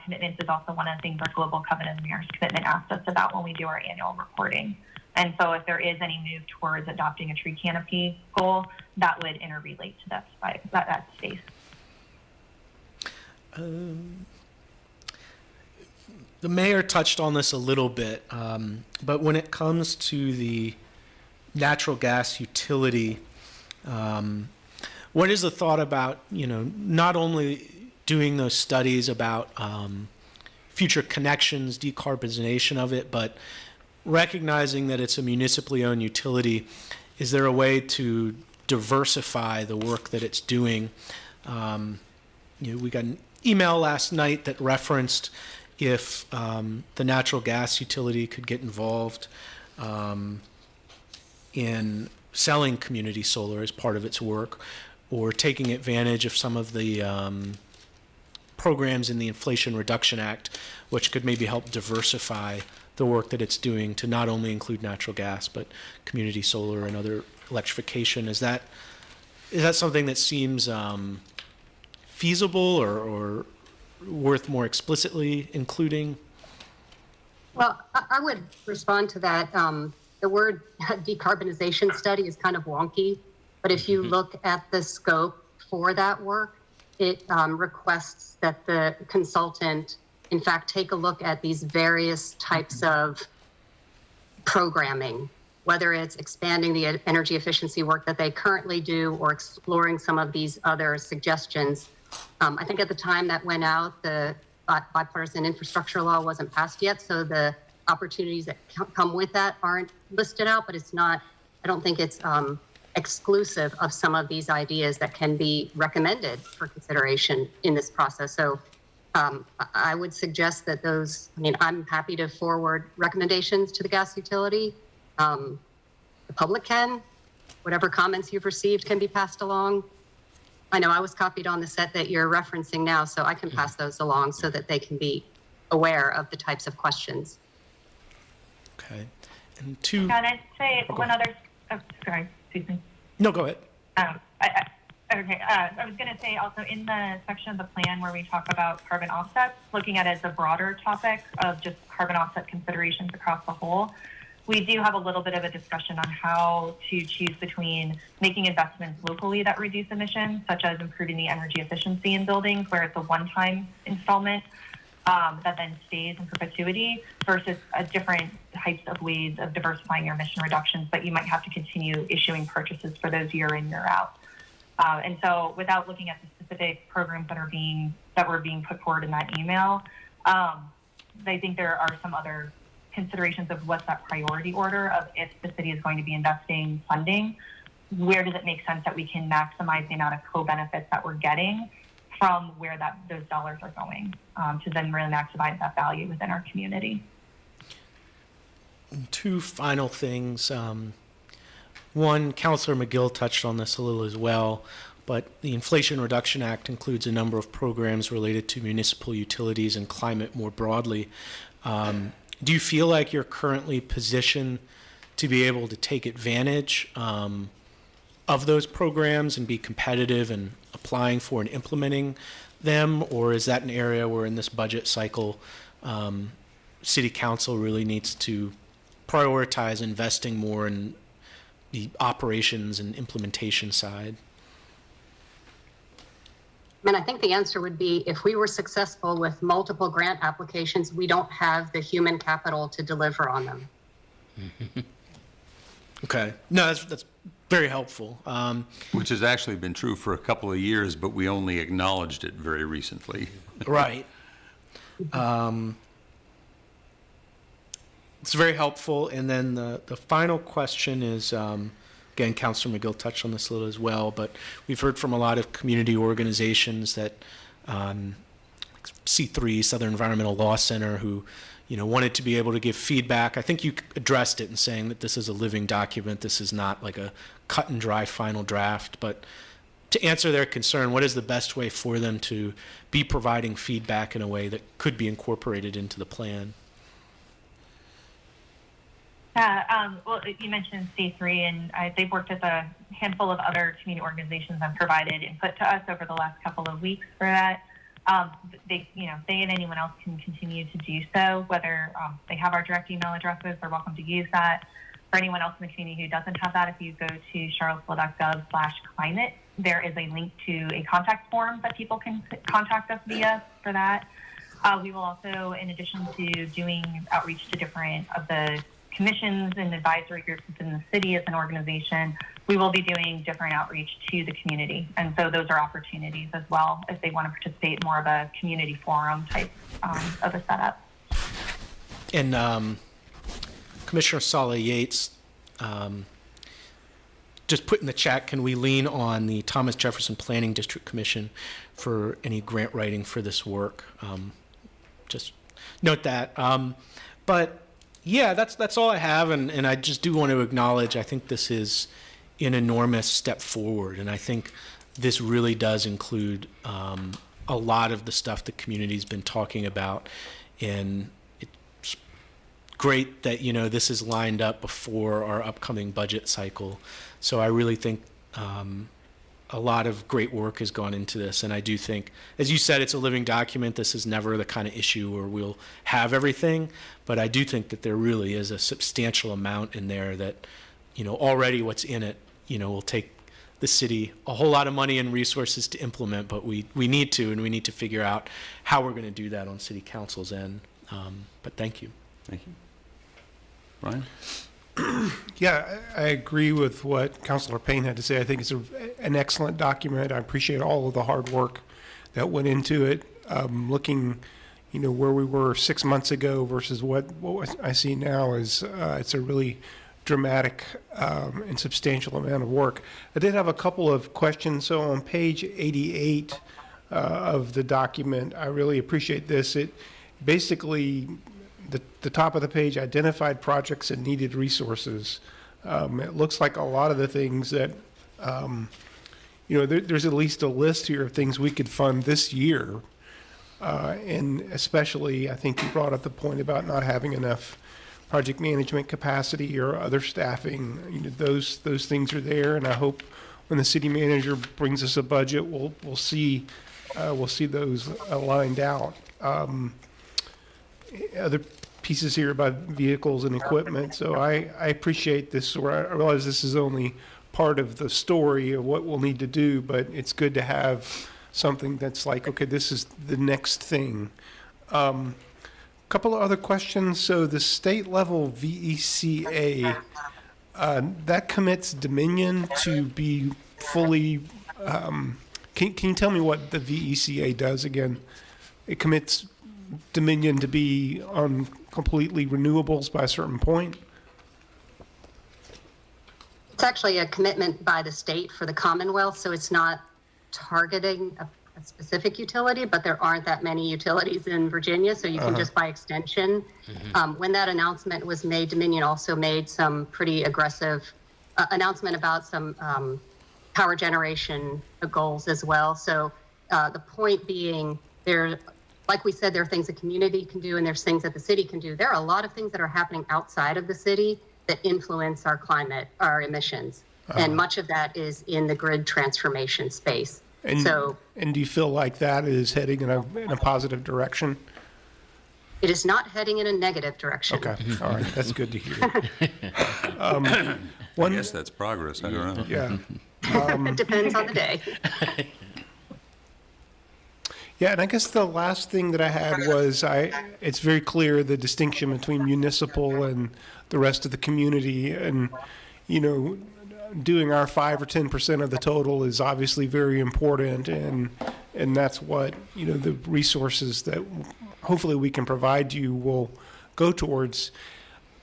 commitments is also one of the things our global covenant of the mayor's commitment asks us about when we do our annual reporting. And so if there is any move towards adopting a tree canopy goal, that would interrelate to that space. The mayor touched on this a little bit, but when it comes to the natural gas utility, what is the thought about, not only doing those studies about future connections, decarbonization of it, but recognizing that it's a municipally owned utility, is there a way to diversify the work that it's doing? We got an email last night that referenced if the natural gas utility could get involved in selling community solar as part of its work, or taking advantage of some of the programs in the Inflation Reduction Act, which could maybe help diversify the work that it's doing to not only include natural gas, but community solar and other electrification. Is that something that seems feasible or worth more explicitly including? Well, I would respond to that. The word decarbonization study is kind of wonky, but if you look at the scope for that work, it requests that the consultant, in fact, take a look at these various types of programming, whether it's expanding the energy efficiency work that they currently do or exploring some of these other suggestions. I think at the time that went out, the bipartisan infrastructure law wasn't passed yet, so the opportunities that come with that aren't listed out, but it's not, I don't think it's exclusive of some of these ideas that can be recommended for consideration in this process. So I would suggest that I'm happy to forward recommendations to the gas utility. The public can, whatever comments you've received can be passed along. I know I was copied on the set that you're referencing now, so I can pass those along so that they can be aware of the types of questions. Okay. And two. And I'd say one other, sorry, excuse me. No, go ahead. I was going to say also in the section of the plan where we talk about carbon offsets, looking at it as a broader topic of just carbon offset considerations across the whole, we do have a little bit of a discussion on how to choose between making investments locally that reduce emissions, such as improving the energy efficiency in buildings where it's a one-time installment that then stays in perpetuity, versus different types of ways of diversifying your emission reductions, but you might have to continue issuing purchases for those year in, year out. And so without looking at the specific programs that were being put forward in that email, I think there are some other considerations of what's that priority order of if the city is going to be investing funding, where does it make sense that we can maximize the amount of co-benefits that we're getting from where those dollars are going to then really maximize that value within our community. Two final things. One, Councilor McGill touched on this a little as well, but the Inflation Reduction Act includes a number of programs related to municipal utilities and climate more broadly. Do you feel like you're currently positioned to be able to take advantage of those programs and be competitive in applying for and implementing them, or is that an area where in this budget cycle City Council really needs to prioritize investing more in the operations and implementation side? And I think the answer would be if we were successful with multiple grant applications, we don't have the human capital to deliver on them. Okay. No, that's very helpful. Which has actually been true for a couple of years, but we only acknowledged it very recently. Right. It's very helpful. And then the final question is, again, Councilor McGill touched on this a little as well, but we've heard from a lot of community organizations that C3, Southern Environmental Law Center, who wanted to be able to give feedback. I think you addressed it in saying that this is a living document. This is not like a cut and dry final draft. But to answer their concern, what is the best way for them to be providing feedback in a way that could be incorporated into the plan? Yeah, well, you mentioned C3, and they've worked with a handful of other community organizations and provided input to us over the last couple of weeks for that. They and anyone else can continue to do so, whether they have our direct email addresses, they're welcome to use that. For anyone else in the community who doesn't have that, if you go to charlottesville.gov/climate, there is a link to a contact form that people can contact us via for that. We will also, in addition to doing outreach to different of the commissions and advisory groups within the city as an organization, we will be doing different outreach to the community. And so those are opportunities as well if they want to participate in more of a community forum type of a setup. And Commissioner Sala Yates just put in the chat, can we lean on the Thomas Jefferson Planning District Commission for any grant writing for this work? Just note that. But yeah, that's all I have, and I just do want to acknowledge, I think this is an enormous step forward, and I think this really does include a lot of the stuff the community's been talking about, and it's great that, this is lined up before our upcoming budget cycle. So I really think a lot of great work has gone into this, and I do think, as you said, it's a living document. This is never the kind of issue where we'll have everything, but I do think that there really is a substantial amount in there that, already what's in it, will take the city a whole lot of money and resources to implement, but we need to figure out how we're going to do that on city council's end. But thank you. Thank you. Brian? Yeah, I agree with what Councilor Payne had to say. I think it's an excellent document. I appreciate all of the hard work that went into it. Looking, where we were 6 months ago versus what I see now is it's a really dramatic and substantial amount of work. I did have a couple of questions. So on page 88 of the document, I really appreciate this. It basically, the top of the page, identified projects and needed resources. It looks like a lot of the things that, there's at least a list here of things we could fund this year. And especially, I think you brought up the point about not having enough project management capacity or other staffing. Those things are there, and I hope when the city manager brings us a budget, we'll see those lined out. Other pieces here about vehicles and equipment. So I appreciate this. I realize this is only part of the story of what we'll need to do, but it's good to have something that's like, okay, this is the next thing. Couple of other questions. So the state level VECA, that commits Dominion to be fully, can you tell me what the VECA does again? It commits Dominion to be on completely renewables by a certain point? It's actually a commitment by the state for the Commonwealth, so it's not targeting a specific utility, but there aren't that many utilities in Virginia, so you can just by extension. When that announcement was made, Dominion also made some pretty aggressive announcement about some power generation goals as well. So the point being, like we said, there are things the community can do and there's things that the city can do. There are a lot of things that are happening outside of the city that influence our climate, our emissions. And much of that is in the grid transformation space. And do you feel like that is heading in a positive direction? It is not heading in a negative direction. Okay, all right, that's good to hear. I guess that's progress. I don't know. Yeah. It depends on the day. Yeah, and I guess the last thing that I had was it's very clear the distinction between municipal and the rest of the community, and doing our 5 or 10% of the total is obviously very important, and that's what the resources that hopefully we can provide you will go towards.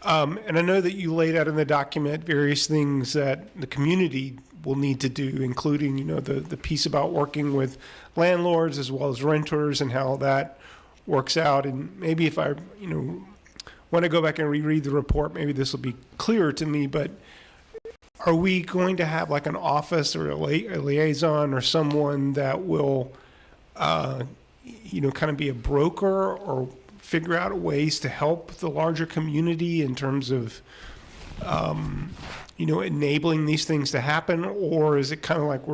And I know that you laid out in the document various things that the community will need to do, including the piece about working with landlords as well as renters and how that works out. And maybe if I when I go back and reread the report, maybe this will be clearer to me. But are we going to have like an office or a liaison or someone that will kind of be a broker or figure out ways to help the larger community in terms of enabling these things to happen? Or is it kind of like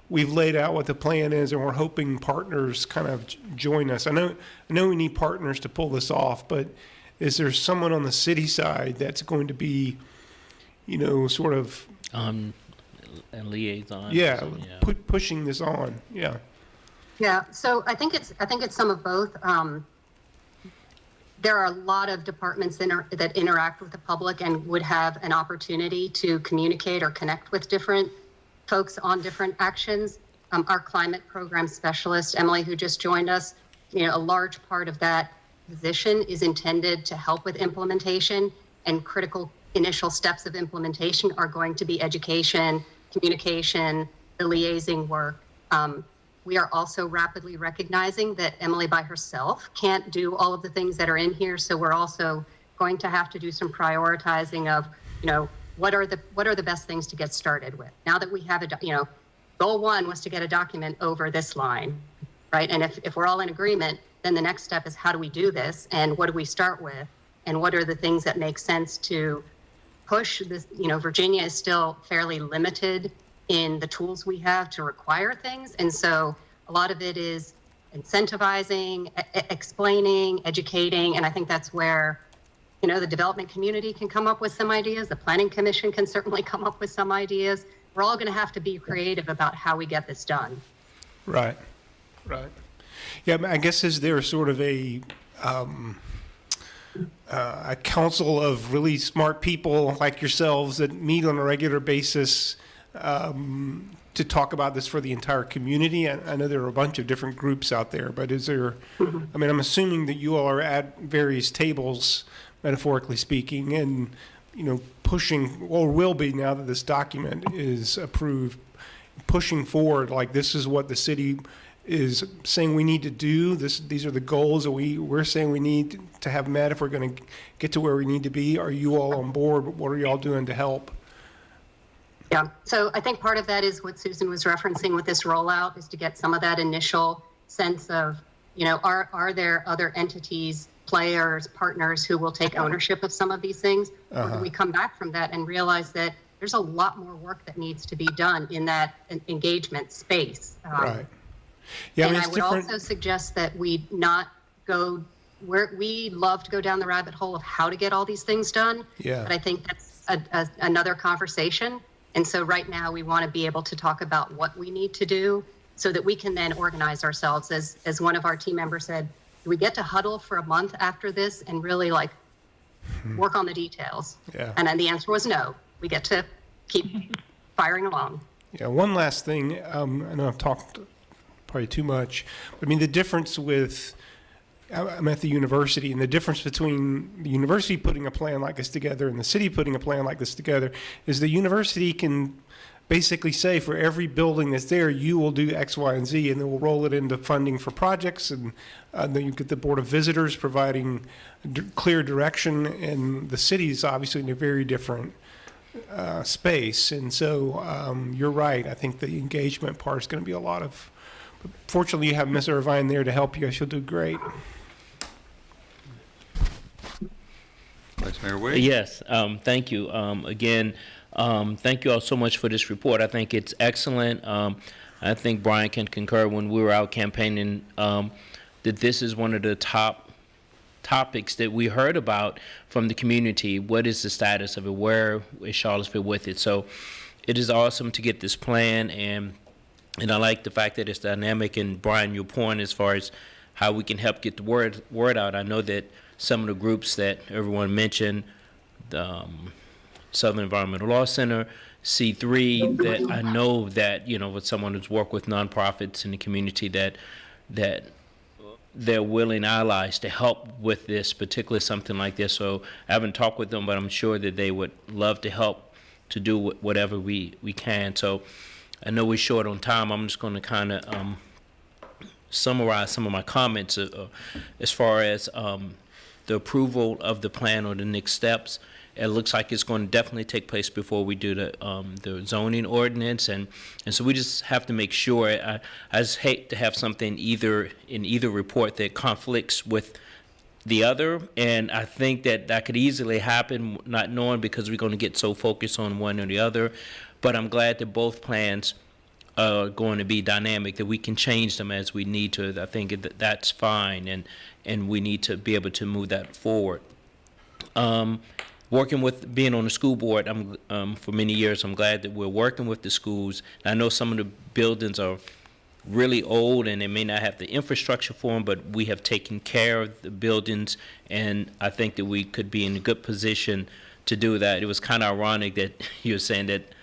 we've laid out what the plan is and we're hoping partners kind of join us? I know we need partners to pull this off, but is there someone on the city side that's going to be, sort of, A liaison. yeah, so, yeah. pushing this on? Yeah. Yeah, so I think it's some of both. There are a lot of departments that interact with the public and would have an opportunity to communicate or connect with different folks on different actions. Our climate program specialist, Emily, who just joined us, a large part of that position is intended to help with implementation, and critical initial steps of implementation are going to be education, communication, the liaising work. We are also rapidly recognizing that Emily by herself can't do all of the things that are in here. So we're also going to have to do some prioritizing of, what are the best things to get started with. Now that we have goal one was to get a document over this line, right? And if we're all in agreement, then the next step is how do we do this, and what do we start with, and what are the things that make sense to push this. Virginia is still fairly limited in the tools we have to require things. And so a lot of it is incentivizing, explaining, educating. And I think that's where, the development community can come up with some ideas. The Planning Commission can certainly come up with some ideas. We're all going to have to be creative about how we get this done. Right. Yeah, I guess is there sort of a council of really smart people like yourselves that meet on a regular basis to talk about this for the entire community? I know there are a bunch of different groups out there, but is there, I'm assuming that you all are at various tables, metaphorically speaking, and, pushing, or will be now that this document is approved, pushing forward, like this is what the city is saying we need to do. These are the goals that we're saying we need to have met if we're going to get to where we need to be. Are you all on board? What are you all doing to help? Yeah, so I think part of that is what Susan was referencing with this rollout, is to get some of that initial sense of, are there other entities, players, partners who will take ownership of some of these things? Or do we come back from that and realize that there's a lot more work that needs to be done in that engagement space? Right. Yeah, and it's I would different. also suggest that we not go where we love to go down the rabbit hole of how to get all these things done. Yeah. But I think that's another conversation. And so right now we want to be able to talk about what we need to do so that we can then organize ourselves. As one of our team members said, do we get to huddle for a month after this and really work on the details? Yeah. And then the answer was no. We get to keep firing along. Yeah, one last thing. I know I've talked probably too much, but the difference with, I'm at the university, and the difference between the university putting a plan like this together and the city putting a plan like this together is the university can basically say for every building that's there, you will do X, Y, and Z, and then we'll roll it into funding for projects, and then you get the Board of Visitors providing clear direction, and the city's obviously in a very different space. And so you're right. I think the engagement part is going to be a lot of, but fortunately you have Ms. Irvine there to help you. She'll do great. Vice Mayor Wade? Yes, thank you. Again, thank you all so much for this report. I think it's excellent. I think Brian can concur when we were out campaigning that this is one of the top topics that we heard about from the community. What is the status of it? Where is Charlottesville with it? So it is awesome to get this plan, and I like the fact that it's dynamic. And Brian, your point as far as how we can help get the word out. I know that some of the groups that everyone mentioned, the Southern Environmental Law Center, C3, that I know that, with someone who's worked with nonprofits in the community, that they're willing allies to help with this, particularly something like this. So I haven't talked with them, but I'm sure that they would love to help to do whatever we can. So I know we're short on time. I'm just going to kind of summarize some of my comments as far as the approval of the plan or the next steps. It looks like it's going to definitely take place before we do the zoning ordinance, and so we just have to make sure. I just hate to have something in either report that conflicts with the other, and I think that that could easily happen, not knowing, because we're going to get so focused on one or the other. But I'm glad that both plans are going to be dynamic, that we can change them as we need to. I think that's fine, and we need to be able to move that forward. Working with being on the school board, for many years, I'm glad that we're working with the schools. I know some of the buildings are really old and they may not have the infrastructure for them, but we have taken care of the buildings, and I think that we could be in a good position to do that. It was kind of ironic that you're saying that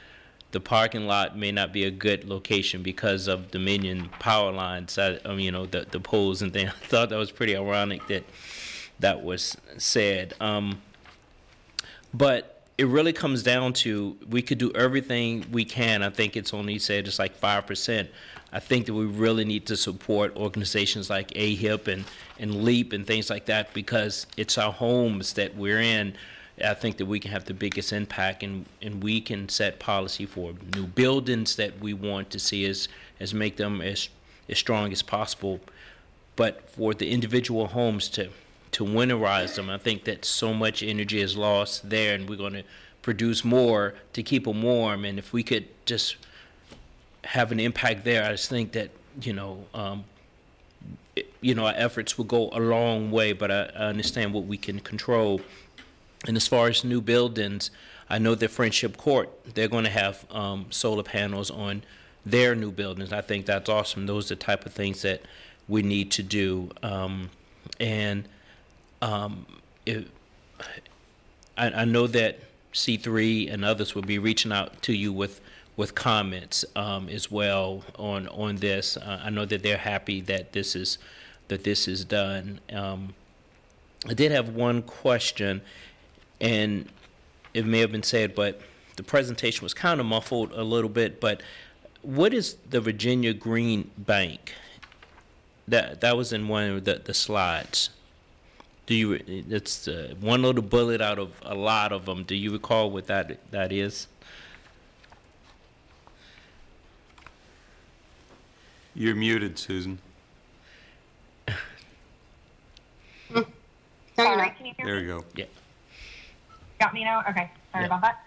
the parking lot may not be a good location because of Dominion power lines, the poles and things. I thought that was pretty ironic that that was said. But it really comes down to, we could do everything we can. I think it's only said it's like 5%. I think that we really need to support organizations like AHIP and LEAP and things like that, because it's our homes that we're in. I think that we can have the biggest impact, and we can set policy for new buildings that we want to see as make them as strong as possible. But for the individual homes to winterize them, I think that so much energy is lost there, and we're going to produce more to keep them warm. And if we could just have an impact there, I just think that our efforts will go a long way. But I understand what we can control. And as far as new buildings, I know that Friendship Court, they're going to have solar panels on their new buildings. I think that's awesome. Those are the type of things that we need to do. I know that C3 and others will be reaching out to you with comments as well on this. I know that they're happy that this is done. I did have one question, and it may have been said, but the presentation was kind of muffled a little bit. But what is the Virginia Green Bank? That was in one of the slides. It's one little bullet out of a lot of them. Do you recall what that is? You're muted, Susan. No, you're not. Can you hear There me? you go. Yeah. Got me now? Okay, sorry Yeah. about that.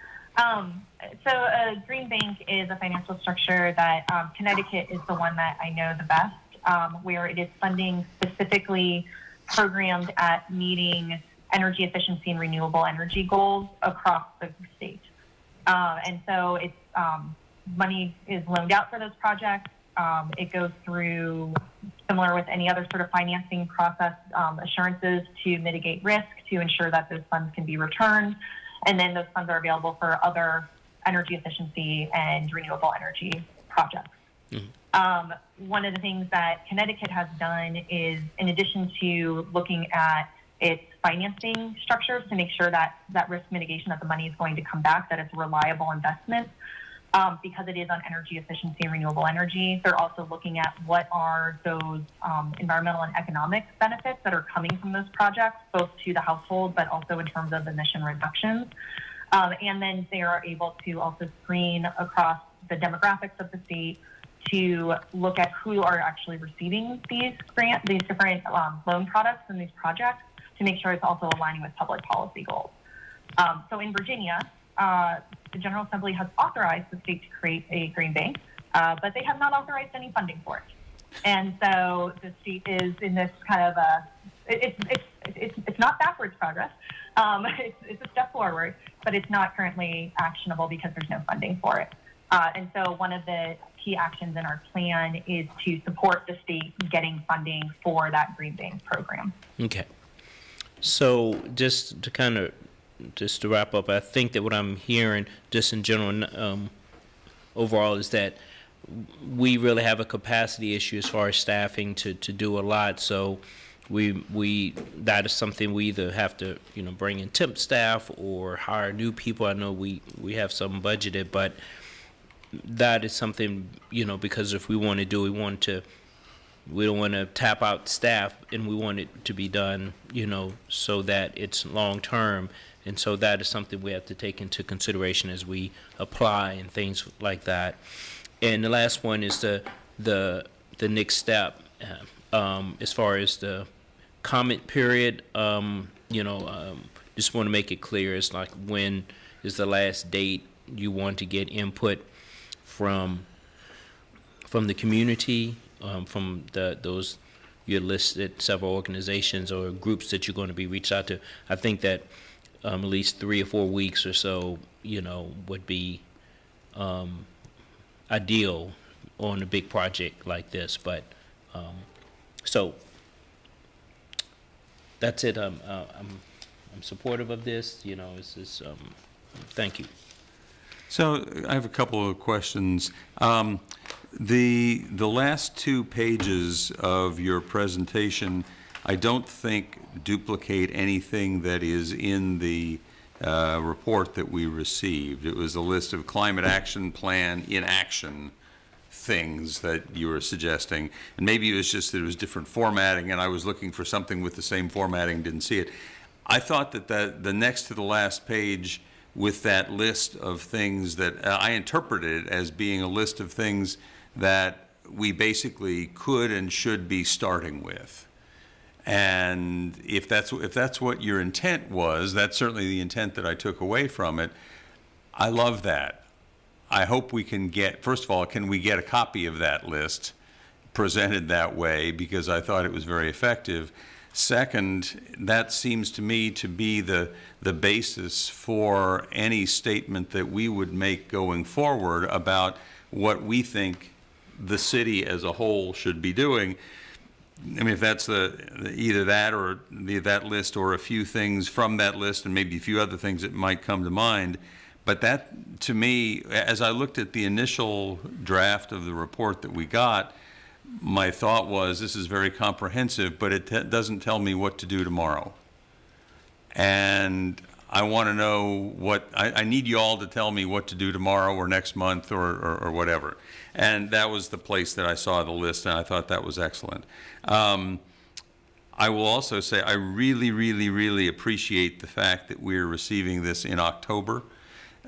So a green bank is a financial structure that Connecticut is the one that I know the best, where it is funding specifically programmed at meeting energy efficiency and renewable energy goals across the state. And so it's money is loaned out for those projects. It goes through, similar with any other sort of financing process, assurances to mitigate risk, to ensure that those funds can be returned. And then those funds are available for other energy efficiency and renewable energy projects. Mm-hmm. One of the things that Connecticut has done is, in addition to looking at its financing structures to make sure that risk mitigation, that the money is going to come back, that it's a reliable investment, because it is on energy efficiency and renewable energy, they're also looking at what are those environmental and economic benefits that are coming from those projects, both to the household, but also in terms of emission reductions. And then they are able to also screen across the demographics of the state to look at who are actually receiving these different loan products and these projects, to make sure it's also aligning with public policy goals. So in Virginia, the General Assembly has authorized the state to create a green bank, but they have not authorized any funding for it. And so the state is in this kind of it's not backwards progress. It's a step forward, but it's not currently actionable because there's no funding for it. And so one of the key actions in our plan is to support the state getting funding for that green bank program. Okay. So just to wrap up, I think that what I'm hearing just in general overall is that we really have a capacity issue as far as staffing to do a lot. So that is something we either have to bring in temp staff or hire new people. I know we have some budgeted, but that is something because if we want to do, we don't want to tap out staff, and we want it to be done so that it's long term. And so that is something we have to take into consideration as we apply and things like that. And the last one is the next step as far as the comment period, just want to make it clear. It's like, when is the last date you want to get input from the community, from those you listed several organizations or groups that you're going to be reached out to. I think that at least 3 or 4 weeks or so, would be ideal on a big project like this. But so that's it. I'm supportive of this. Thank you. So I have a couple of questions. The last 2 pages of your presentation, I don't think duplicate anything that is in the report that we received. It was a list of climate action plan in action things that you were suggesting, and maybe it was just that it was different formatting, and I was looking for something with the same formatting, didn't see it. I thought that the next to the last page with that list of things that I interpreted as being a list of things that we basically could and should be starting with. And if that's what your intent was, that's certainly the intent that I took away from it. I love that. I hope we can get, first of all, can we get a copy of that list presented that way, because I thought it was very effective. Second, that seems to me to be the basis for any statement that we would make going forward about what we think the city as a whole should be doing. I mean, if that's either that or that list, or a few things from that list, and maybe a few other things that might come to mind. But that, to me, as I looked at the initial draft of the report that we got, my thought was, this is very comprehensive, but it doesn't tell me what to do tomorrow. And I want to know I need you all to tell me what to do tomorrow or next month or whatever. And that was the place that I saw the list, and I thought that was excellent. I will also say I really, really, really appreciate the fact that we're receiving this in October.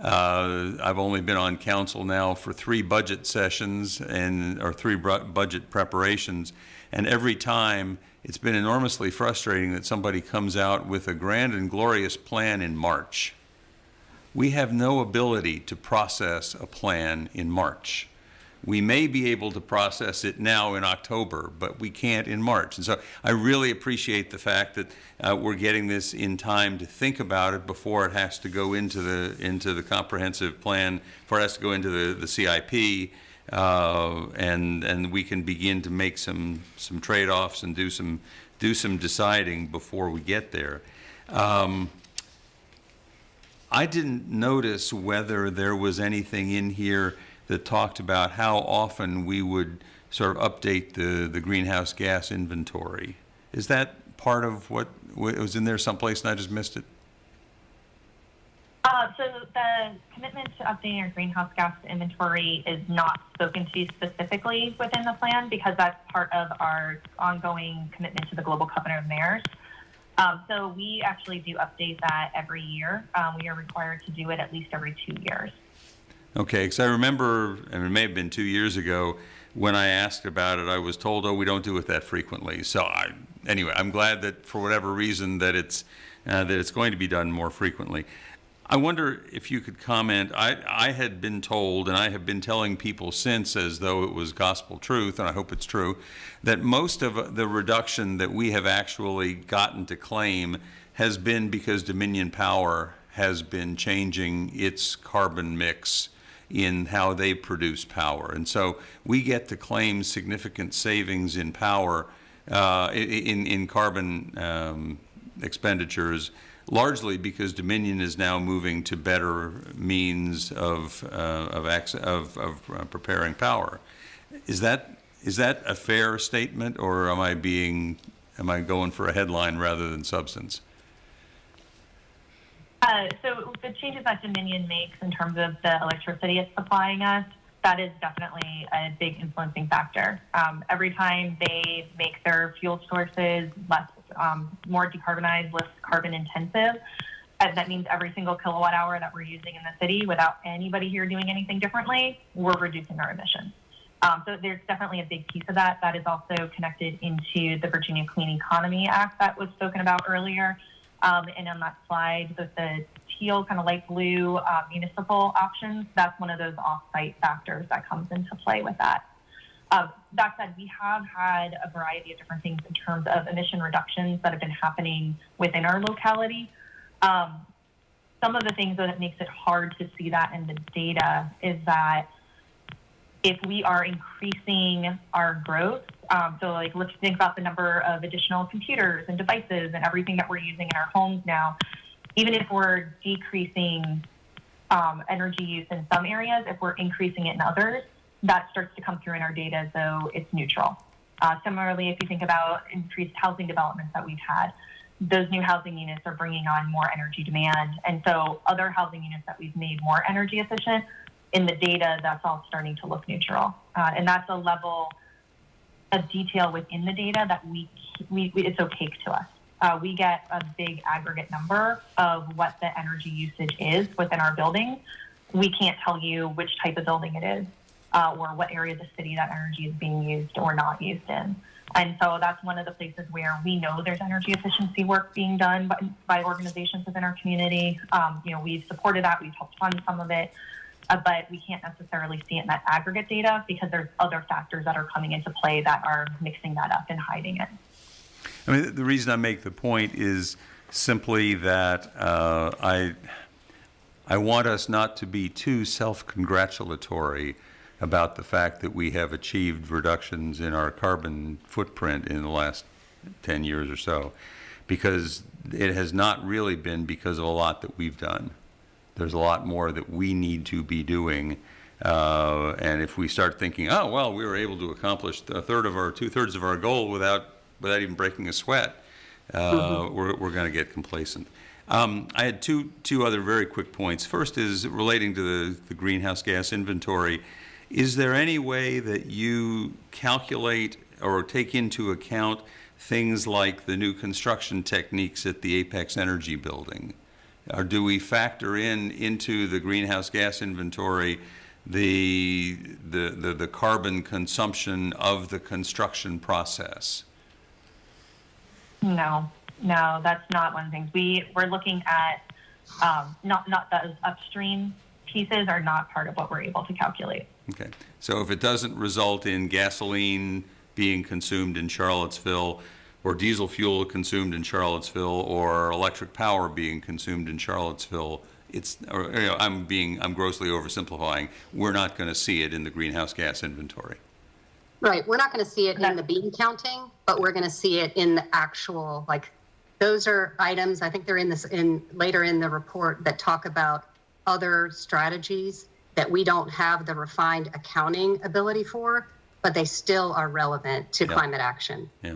I've only been on council now for 3 budget sessions or 3 budget preparations, and every time it's been enormously frustrating that somebody comes out with a grand and glorious plan in March. We have no ability to process a plan in March. We may be able to process it now in October, but we can't in March. And so I really appreciate the fact that we're getting this in time to think about it before it has to go into the comprehensive plan, before it has to go into the CIP, and we can begin to make some trade-offs and do some deciding before we get there. I didn't notice whether there was anything in here that talked about how often we would sort of update the greenhouse gas inventory. Is that part of what was in there someplace and I just missed it? So the commitment to updating our greenhouse gas inventory is not spoken to specifically within the plan, because that's part of our ongoing commitment to the Global Covenant of Mayors. So we actually do update that every year. We are required to do it at least every 2 years. Okay, because I remember, and it may have been 2 years ago, when I asked about it, I was told, oh, we don't do it that frequently. So anyway, I'm glad that for whatever reason that it's going to be done more frequently. I wonder if you could comment. I had been told, and I have been telling people since as though it was gospel truth, and I hope it's true, that most of the reduction that we have actually gotten to claim has been because Dominion Power has been changing its carbon mix in how they produce power. And so we get to claim significant savings in power, in carbon expenditures, largely because Dominion is now moving to better means of preparing power. Is that a fair statement, or am I going for a headline rather than substance? So the changes that Dominion makes in terms of the electricity it's supplying us, that is definitely a big influencing factor. Every time they make their fuel sources more decarbonized, less carbon intensive, that means every single kilowatt hour that we're using in the city, without anybody here doing anything differently, we're reducing our emissions. So there's definitely a big piece of that. That is also connected into the Virginia Clean Economy Act that was spoken about earlier. And on that slide, the teal, kind of light blue municipal options, that's one of those off-site factors that comes into play with that. That said, we have had a variety of different things in terms of emission reductions that have been happening within our locality. Some of the things that makes it hard to see that in the data is that if we are increasing our growth, so like let's think about the number of additional computers and devices and everything that we're using in our homes now, even if we're decreasing energy use in some areas, if we're increasing it in others, that starts to come through in our data as though it's neutral. Similarly, if you think about increased housing developments that we've had, those new housing units are bringing on more energy demand. And so other housing units that we've made more energy efficient, in the data, that's all starting to look neutral. And that's a level of detail within the data that it's opaque to us. We get a big aggregate number of what the energy usage is within our buildings. We can't tell you which type of building it is or what area of the city that energy is being used or not used in. And so that's one of the places where we know there's energy efficiency work being done by organizations within our community. We've supported that. We've helped fund some of it. But we can't necessarily see it in that aggregate data because there's other factors that are coming into play that are mixing that up and hiding it. I mean, the reason I make the point is simply that I want us not to be too self-congratulatory about the fact that we have achieved reductions in our carbon footprint in the last 10 years or so, because it has not really been because of a lot that we've done. There's a lot more that we need to be doing. And if we start thinking, oh, well, we were able to accomplish two-thirds of our goal without even breaking a sweat, we're going to get complacent. I had two other very quick points. First is relating to the greenhouse gas inventory. Is there any way that you calculate or take into account things like the new construction techniques at the Apex Energy building? Or do we factor into the greenhouse gas inventory the carbon consumption of the construction process? No, that's not one of the things. We're looking at not those upstream pieces are not part of what we're able to calculate. Okay, so if it doesn't result in gasoline being consumed in Charlottesville, or diesel fuel consumed in Charlottesville, or electric power being consumed in Charlottesville, I'm grossly oversimplifying. We're not going to see it in the greenhouse gas inventory. Right. We're not going to see it in the bean counting, but we're going to see it in the actual, those are items, I think they're later in the report that talk about other strategies that we don't have the refined accounting ability for, but they still are relevant to climate action. Yeah.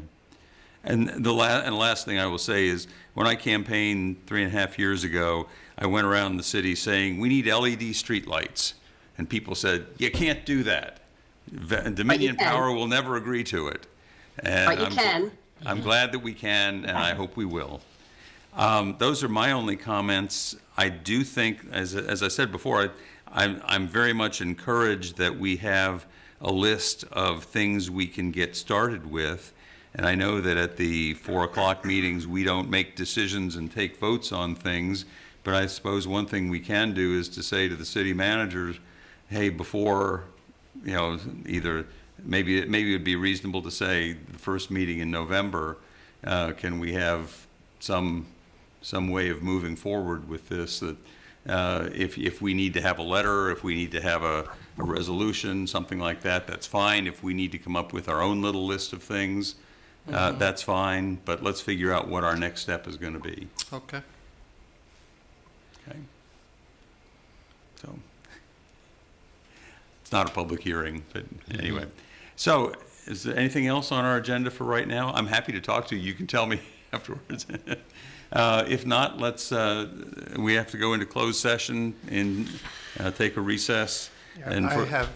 And the last thing I will say is, when I campaigned 3.5 years ago, I went around the city saying, we need LED streetlights. And people said, you can't do that. Dominion Power will never agree to it. And but you can. I'm glad that we can, and I hope we will. Those are my only comments. I do think, as I said before, I'm very much encouraged that we have a list of things we can get started with. And I know that at the 4 o'clock meetings, we don't make decisions and take votes on things, but I suppose one thing we can do is to say to the city managers, hey, before, either maybe it would be reasonable to say the first meeting in November, can we have some way of moving forward with this, that if we need to have a letter, if we need to have a resolution, something like that, that's fine. If we need to come up with our own little list of things, that's fine, but let's figure out what our next step is going to be. Okay. Okay. So it's not a public hearing, but anyway. So is there anything else on our agenda for right now? I'm happy to talk to you. You can tell me afterwards. If not, we have to go into closed session and take a recess. Yeah, and I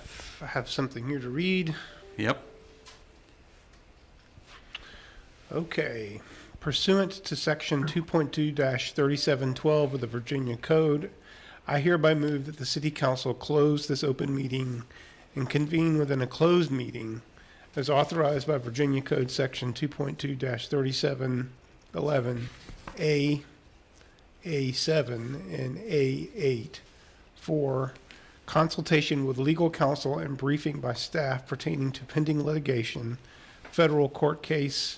have something here to read. Yep. Okay. Pursuant to Section 2.2-3712 of the Virginia Code, I hereby move that the City Council close this open meeting and convene within a closed meeting as authorized by Virginia Code Section 2.2-3711 A, A7, and A8 for consultation with legal counsel and briefing by staff pertaining to pending litigation, federal court case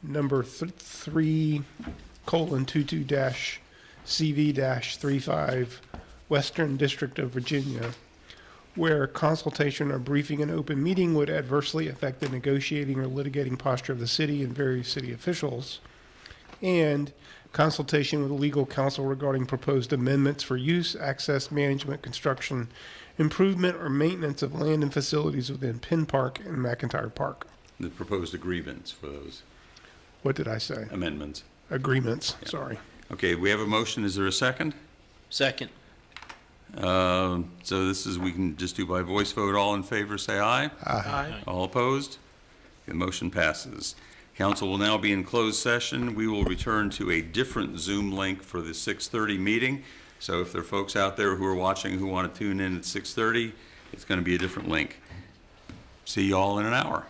number 3:22-CV-35, Western District of Virginia, where consultation or briefing in open meeting would adversely affect the negotiating or litigating posture of the city and various city officials, and consultation with legal counsel regarding proposed amendments for use, access, management, construction, improvement, or maintenance of land and facilities within Penn Park and McIntyre Park. The proposed agreements for those What did I say? amendments. Agreements, sorry. Okay, we have a motion. Is there a second? Second. So this is, we can just do by voice vote. All in favor, say aye. Aye. All opposed? The motion passes. Council will now be in closed session. We will return to a different Zoom link for the 6:30 meeting. So if there are folks out there who are watching who want to tune in at 6:30, it's going to be a different link. See you all in an hour.